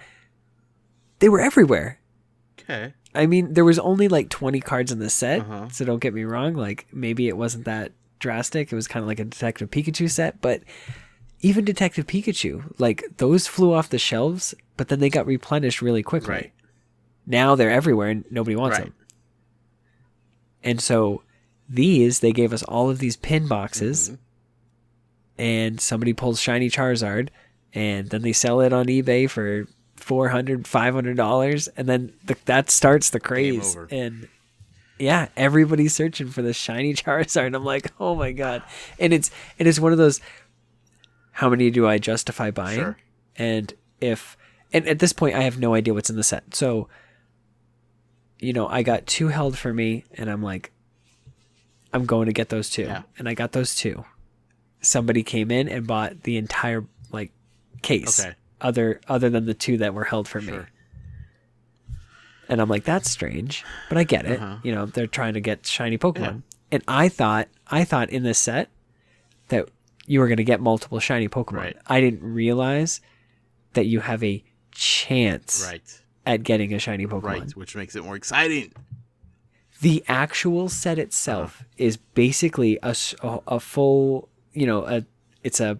they were everywhere. Okay. I mean, there was only like 20 cards in the set, so don't get me wrong. Like, maybe it wasn't that drastic. It was kind of like a Detective Pikachu set, but even Detective Pikachu, like, those flew off the shelves, but then they got replenished really quickly. Right. Now they're everywhere and nobody wants them. And so they gave us all of these pin boxes, and somebody pulls shiny Charizard, and then they sell it on eBay for $400, $500, and then that starts the craze. And yeah, everybody's searching for this shiny Charizard. And I'm like, oh my god! And it's one of those. How many do I justify buying? Sure. And at this point, I have no idea what's in the set. So, I got 2 held for me, and I'm like, I'm going to get those 2, and I got those 2. Somebody came in and bought the entire case, other than the 2 that were held for me. And I'm like, that's strange, but I get it. They're trying to get shiny Pokemon, and I thought in this set that you were going to get multiple shiny Pokemon. Right. I didn't realize that you have a chance at getting a shiny Pokemon, which makes it more exciting. The actual set itself is basically a full, it's a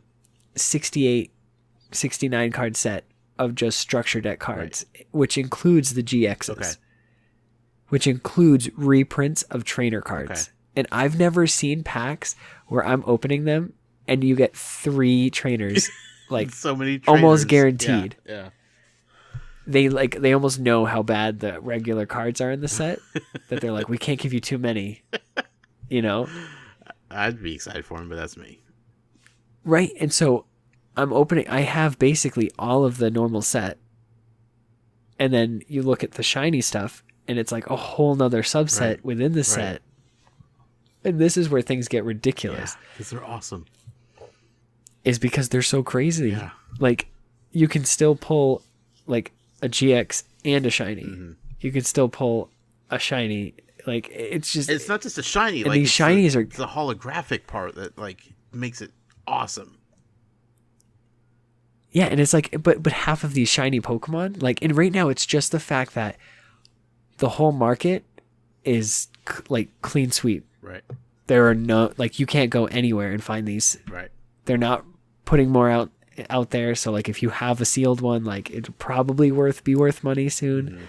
68, 69 card set of just structure deck cards, which includes the GXs, which includes reprints of trainer cards. And I've never seen packs where I'm opening them and you get 3 trainers, like so many trainers. Almost guaranteed. Yeah. They almost know how bad the regular cards are in the set that they're like, we can't give you too many, I'd be excited for him, but that's me. Right. And so I have basically all of the normal set, and then you look at the shiny stuff and it's like a whole nother subset within the set. And this is where things get ridiculous. Because they're awesome. Is because they're so crazy. Yeah. Like, you can still pull like a GX and a shiny. You can still pull a shiny. Like, it's not just a shiny. And like, these shinies are the holographic part that makes it awesome. Yeah, and it's like, but half of these shiny Pokemon, and right now it's just the fact that the whole market is clean sweep. Right. There are no, you can't go anywhere and find these. Right. They're not putting more out there. So if you have a sealed one, it'll probably be worth money soon.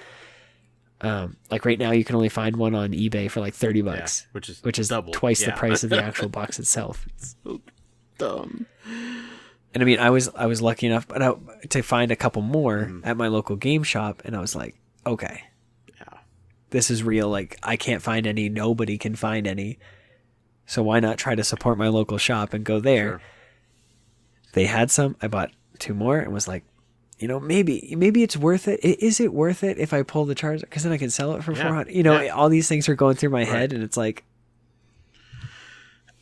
Right now you can only find one on eBay for $30, which is double. twice the price of the actual box itself. It's so dumb. And I mean, I was lucky enough to find a couple more at my local game shop, and I was like, okay, this is real. I can't find any. Nobody can find any. So why not try to support my local shop and go there? Sure. They had some. I bought 2 more and was like, maybe it's worth it. Is it worth it if I pull the Charizard? Because then I can sell it for $400. All these things are going through my head, and it's like,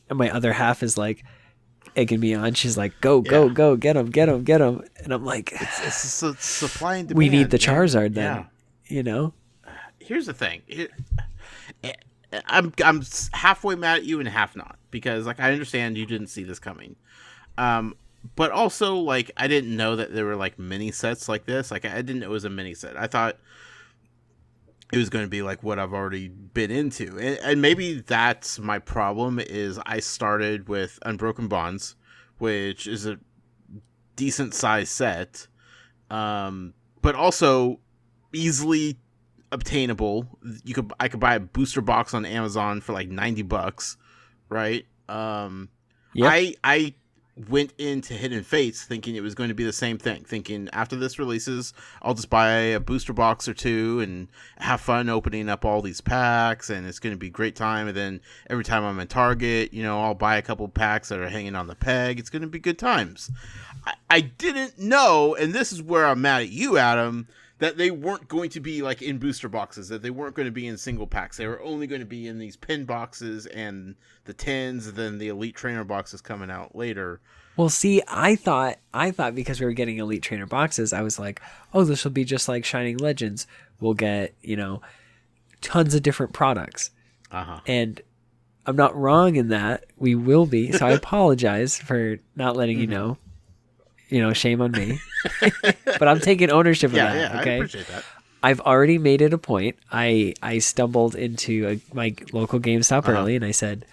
and my other half is egging me on. She's like, go, get him. And I'm like, it's supply and demand. We need the Charizard then, Here's the thing. I'm halfway mad at you and half not, because I understand you didn't see this coming. But also I didn't know that there were mini sets like this. I didn't know it was a mini set. I thought it was going to be what I've already been into. And maybe that's my problem, is I started with Unbroken Bonds, which is a decent size set, but also easily obtainable. I could buy a booster box on Amazon for $90, right? I went into Hidden Fates thinking it was going to be the same thing, thinking after this releases, I'll just buy a booster box or 2 and have fun opening up all these packs, and it's going to be a great time. And then every time I'm in Target, I'll buy a couple packs that are hanging on the peg. It's going to be good times. I didn't know, and this is where I'm mad at you, Adam, that they weren't going to be in booster boxes, that they weren't going to be in single packs. They were only going to be in these pin boxes and the tins, and then the Elite Trainer boxes coming out later. Well, see, I thought because we were getting Elite Trainer boxes, I was like, oh, this will be just like Shining Legends. We'll get, tons of different products. And I'm not wrong in that. We will be. So I apologize for not letting you know. Shame on me. But I'm taking ownership of that. Yeah, okay? I appreciate that. I've already made it a point. I stumbled into my local GameStop early, and I said,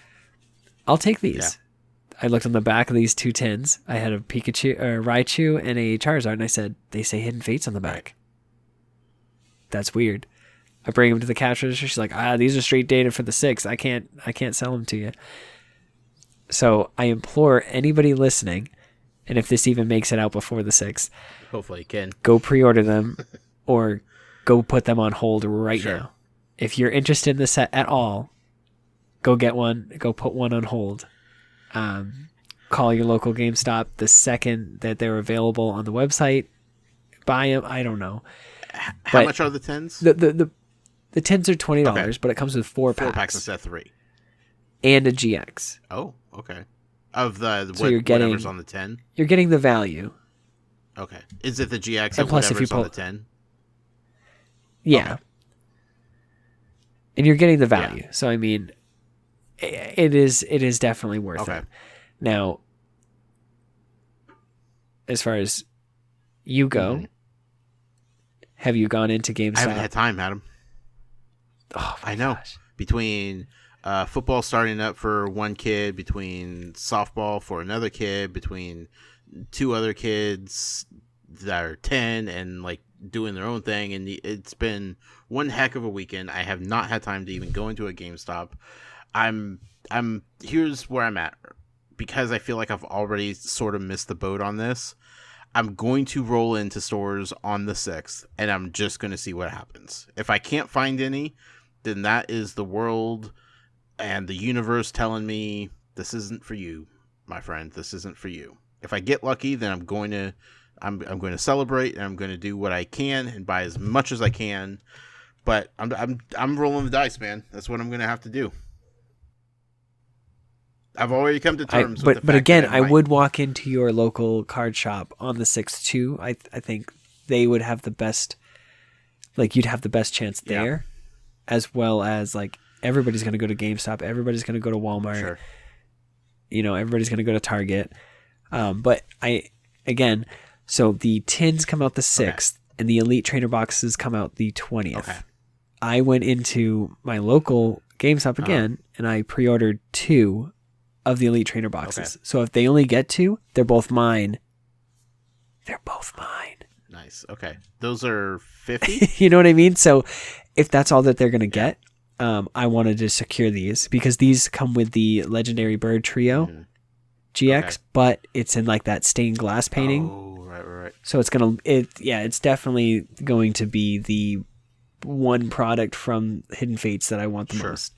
I'll take these. Yeah. I looked on the back of these 2 tins. I had a Pikachu, or Raichu, and a Charizard, and I said, they say Hidden Fates on the back. Right. That's weird. I bring them to the cash register. She's like, these are straight dated for the 6th. I can't sell them to you. So I implore anybody listening, and if this even makes it out before the 6th, hopefully it can, go pre-order them or go put them on hold right now. If you're interested in the set at all, go get one. Go put one on hold. Call your local GameStop the second that they're available on the website. Buy them. I don't know. How much are the tins? The tins are $20, but it comes with 4 packs. 4 packs instead of 3. And a GX. Oh, okay. Of the so you're getting, whatever's on the 10? You're getting the value. Okay. Is it the GX and plus if you on the 10? Yeah. Okay. And you're getting the value. Yeah. So, I mean, it is definitely worth it. Now, as far as you go, have you gone into GameStop? I haven't had time, Adam. Oh, I know. Gosh. Between football starting up for one kid, between softball for another kid, between 2 other kids that are 10 and like doing their own thing, and it's been one heck of a weekend. I have not had time to even go into a GameStop. Here's where I'm at, because I feel like I've already sort of missed the boat on this. I'm going to roll into stores on the 6th, and I'm just going to see what happens. If I can't find any, then that is the world and the universe telling me, this isn't for you, my friend. This isn't for you. If I get lucky, then I'm going to celebrate, and I'm going to do what I can and buy as much as I can. But I'm rolling the dice, man. That's what I'm going to have to do. I've already come to terms with the fact but again, I would walk into your local card shop on the 6th too. I think they would have the best, like you'd have the best chance there, as well as like everybody's going to go to GameStop, everybody's going to go to Walmart, sure. Everybody's going to go to Target. But so the tins come out the 6th, and the Elite Trainer boxes come out the 20th. Okay. I went into my local GameStop again, and I pre-ordered 2 of the Elite Trainer boxes. Okay. So if they only get 2, they're both mine. They're both mine. Nice. Okay. Those are 50? You know what I mean? So if that's all that they're going to get, I wanted to secure these, because these come with the Legendary Bird Trio GX, but it's in like that stained glass painting. Oh, right. So it's definitely going to be the one product from Hidden Fates that I want the most.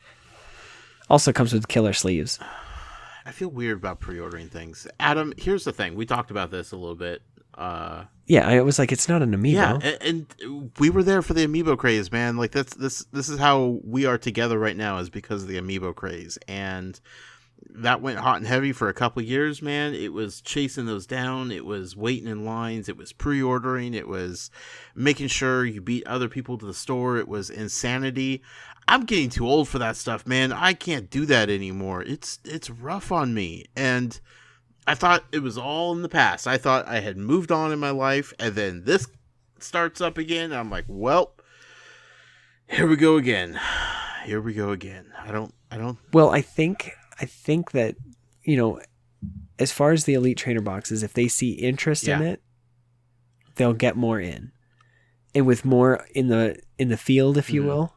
Also comes with killer sleeves. I feel weird about pre-ordering things. Adam, here's the thing. We talked about this a little bit. I was like, it's not an amiibo. Yeah, and we were there for the amiibo craze, man. Like this is how we are together right now, is because of the amiibo craze. And that went hot and heavy for a couple of years, man. It was chasing those down. It was waiting in lines. It was pre-ordering. It was making sure you beat other people to the store. It was insanity. I'm getting too old for that stuff, man. I can't do that anymore. It's rough on me. And I thought it was all in the past. I thought I had moved on in my life, and then this starts up again. I'm like, well, here we go again. Here we go again. I don't. Well, I think that, as far as the Elite Trainer boxes, if they see interest in it, they'll get more in. And with more in the field, if you will,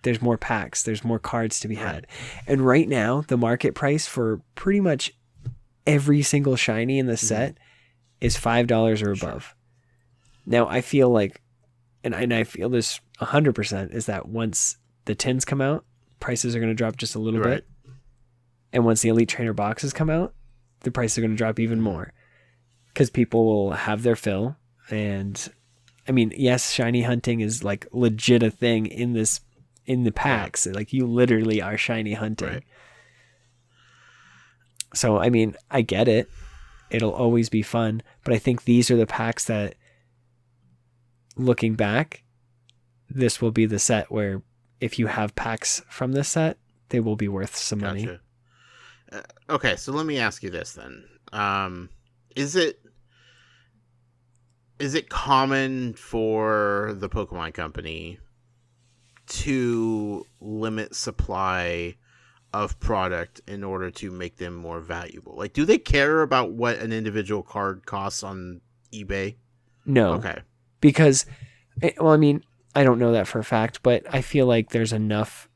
there's more packs, there's more cards to be had. And right now, the market price for pretty much every single shiny in the set is $5 or above. Now, I feel like, and I feel this 100%, is that once the tins come out, prices are going to drop just a little bit. And once the Elite Trainer boxes come out, the prices are going to drop even more, because people will have their fill. And I mean, yes, shiny hunting is like legit a thing in the packs. Like, you literally are shiny hunting. Right. So, I mean, I get it. It'll always be fun. But I think these are the packs that, looking back, this will be the set where if you have packs from this set, they will be worth some money. Gotcha. Okay, so let me ask you this then. Is it common for the Pokemon Company to limit supply of product in order to make them more valuable? Like, do they care about what an individual card costs on eBay? No. Okay. Because, well, I mean, I don't know that for a fact, but I feel like there's enough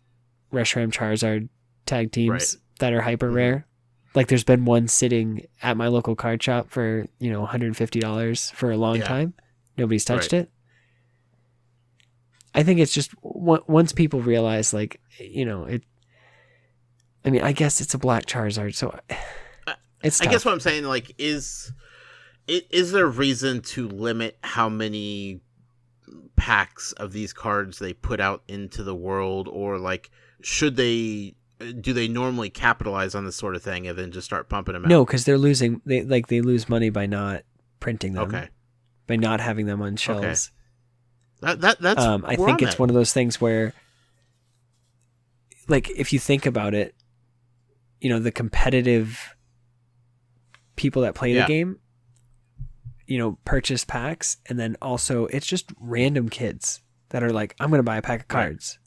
Reshiram Charizard tag teams that are hyper rare. Like, there's been one sitting at my local card shop for, $150 for a long time. Nobody's touched it. I think it's just once people realize, like, it. I mean, I guess it's a black Charizard, so it's tough. I guess what I'm saying, like, is there a reason to limit how many packs of these cards they put out into the world, or like, do they normally capitalize on this sort of thing and then just start pumping them out? No, because they lose money by not printing them. Okay. By not having them on shelves. Okay. That's I think it's one of those things where, like, if you think about it, the competitive people that play the game, purchase packs, and then also it's just random kids that are like, I'm going to buy a pack of cards.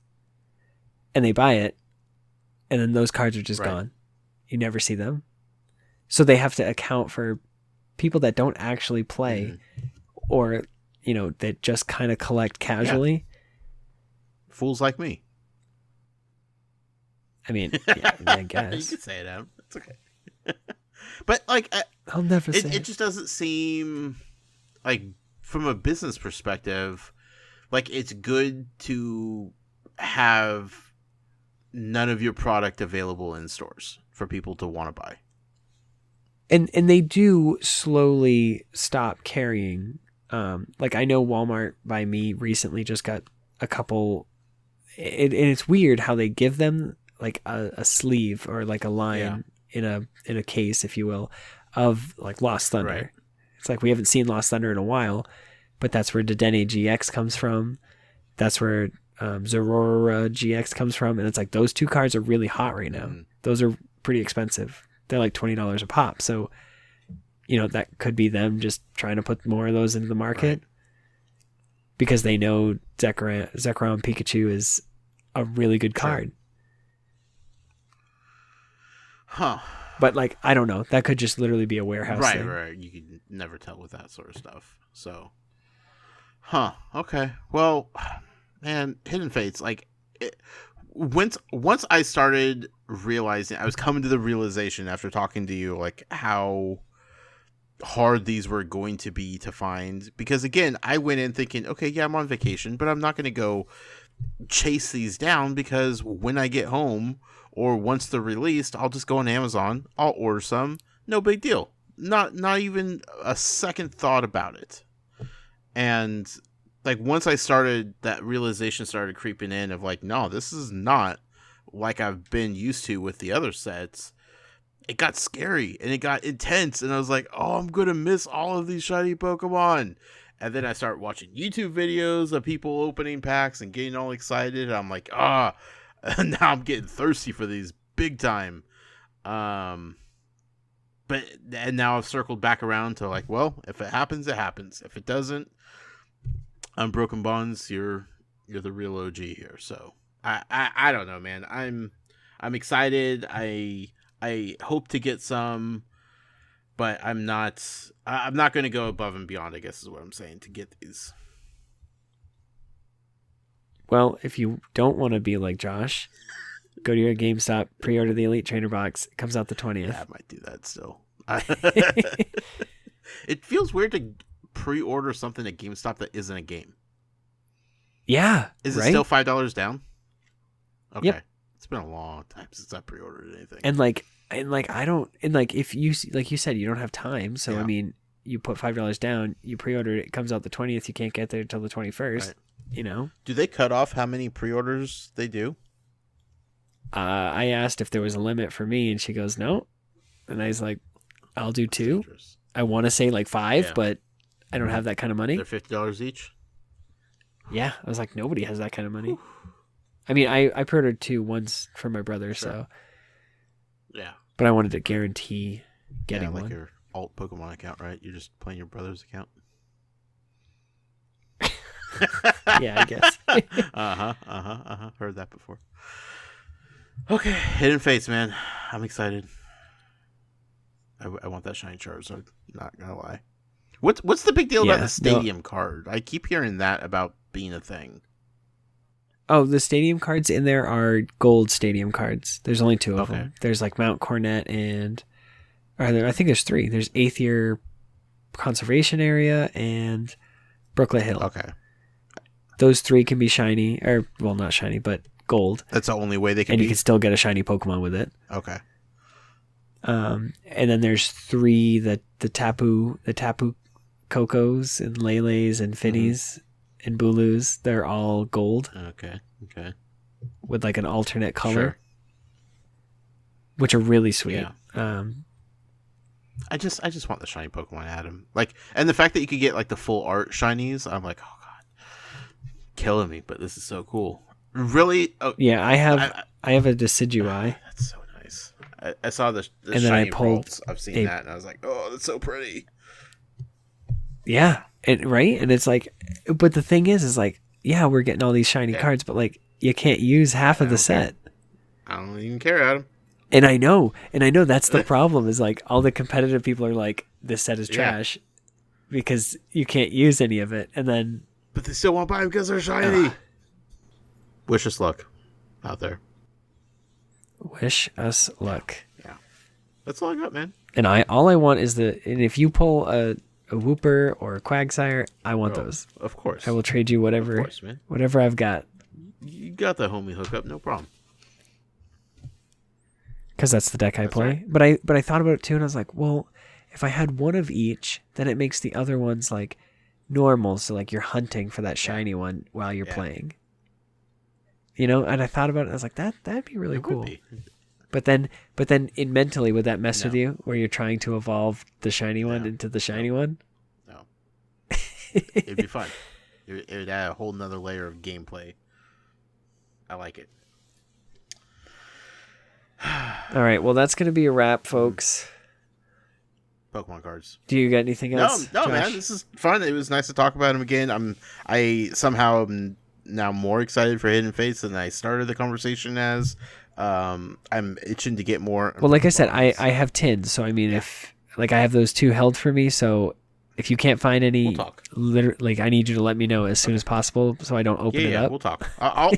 And they buy it, and then those cards are just gone. You never see them. So they have to account for people that don't actually play or, that just kind of collect casually. Yeah. Fools like me. I mean, yeah, I guess. You can say it, Adam. It's okay. But, like, I'll never say it just doesn't seem like, from a business perspective, like, it's good to have none of your product available in stores for people to want to buy. And they do slowly stop carrying. Like, I know Walmart by me recently just got a couple. And it's weird how they give them like a sleeve or like a line in a case, if you will, of like Lost Thunder. Right. It's like, we haven't seen Lost Thunder in a while, but that's where Dedenne GX comes from. That's where Zorora GX comes from. And it's like, those two cards are really hot right now. Those are pretty expensive. They're like $20 a pop. So, that could be them just trying to put more of those into the market because they know Zekrom Pikachu is a really good card. Huh. But, like, I don't know. That could just literally be a warehouse thing. Right. You can never tell with that sort of stuff. So, okay. Well, man, Hidden Fates, like, once I started realizing, I was coming to the realization after talking to you, like, how hard these were going to be to find. Because, again, I went in thinking, okay, yeah, I'm on vacation, but I'm not going to go chase these down, because when I get home or once they're released, I'll just go on Amazon, I'll order some, no big deal, not even a second thought about it. And like, once I started, that realization started creeping in of like, no, this is not like I've been used to with the other sets. It got scary and it got intense, and I was like, oh, I'm gonna miss all of these shiny Pokemon. And then I start watching YouTube videos of people opening packs and getting all excited. And I'm like, now I'm getting thirsty for these big time. And now I've circled back around to like, well, if it happens, it happens. If it doesn't, Unbroken Bonds, you're the real OG here. So I don't know, man. I'm excited. I hope to get some, but I'm not going to go above and beyond, I guess is what I'm saying, to get these. Well, if you don't want to be like Josh, go to your GameStop, pre-order the Elite Trainer box. It comes out the 20th. Yeah, I might do that still. It feels weird to pre-order something at GameStop that isn't a game. Yeah. Is it still $5 down? Okay. Yep. It's been a long time since I pre-ordered anything. And if you, like you said, you don't have time. So, I mean, you put $5 down, you pre-order it, comes out the 20th. You can't get there until the 21st, right. Do they cut off how many pre-orders they do? I asked if there was a limit for me, and she goes, no. And I was like, I'll do 2. I want to say like 5, but I don't have that kind of money. They're $50 each? Yeah. I was like, nobody has that kind of money. I mean, I pre-ordered 2 once for my brother, so. Yeah. But I wanted to guarantee getting like one. your alt Pokemon account, right? You're just playing your brother's account. Yeah, I guess. Heard that before. Okay, Hidden Fates, man. I'm excited. I want that shiny Charizard. Not gonna lie. What's the big deal about the stadium card? I keep hearing that about being a thing. Oh, the stadium cards in there are gold stadium cards. There's only 2 of them. There's like Mount Cornet and, I think there's 3. There's 8th Year Conservation Area and Brooklet Hill. Okay. Those 3 can be shiny, or well, not shiny, but gold. That's the only way they can. And be? you can still get a shiny Pokemon with it. Okay. And then there's 3 the Tapu Cocos and Lele's and Finneys and Bulu's. They're all gold. Okay. With like an alternate color, Sure. which are really sweet. Yeah. I just want the shiny Pokemon Adam. Like, and the fact that you could get like the full art shinies, I'm like, oh god, killing me. But this is so cool. Really? Oh, yeah, I have a Decidueye. That's so nice. I saw the and then shiny I pulled Ralts. I've seen that, and I was like, oh, that's so pretty. Yeah, right. And it's like, but the thing is like, yeah, we're getting all these shiny cards, but like, you can't use half of the set. I don't even care, Adam. And I know that's the problem. Is like all the competitive people are like, this set is trash because you can't use any of it, and then. But they still won't buy them because they're shiny. Wish us luck out there. Wish us luck. Yeah. That's all I got, man. And all I want is and if you pull a Wooper or a Quagsire, I want those. Of course. I will trade you whatever. Of course, man. Whatever I've got. You got the homie hookup, no problem. Because that's the deck I play. Right. But I thought about it too, and I was like, well, if I had one of each, then it makes the other ones like normal. So like you're hunting for that shiny one while you're playing. You know, and I thought about it. I was like, that'd be really cool. Be. But then, mentally, would that mess with you, where you're trying to evolve the shiny one into the shiny one? No. It'd be fun. It would add a whole nother layer of gameplay. I like it. All right. Well, that's gonna be a wrap, folks. Pokemon cards. Do you got anything else? No, Josh? man. This is fun. It was nice to talk about him again. I somehow am now more excited for Hidden Fates than I started the conversation as. I'm itching to get more. Well, like I said, I have tins, so I mean, if like I have those 2 held for me, so if you can't find any, we'll talk. Like I need you to let me know as soon as possible, so I don't open it up. We'll talk. I'll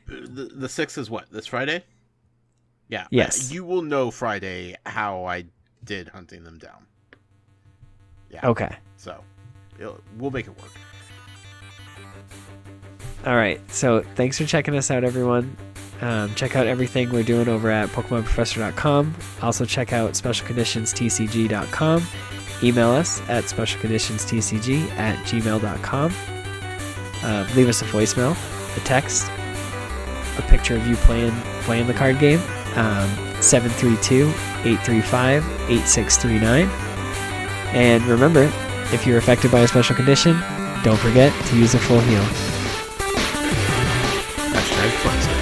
the 6th is what? This Friday? Yeah. Yes. You will know Friday how I did hunting them down. Yeah. Okay. So we'll make it work. All right. So thanks for checking us out, everyone. Check out everything we're doing over at PokemonProfessor.com. Also check out specialconditionstcg.com. Email us at specialconditionstcg@gmail.com. Leave us a voicemail, a text, a picture of you playing the card game. 732-835-8639. And remember, if you're affected by a special condition, don't forget to use a full heal. #Flex.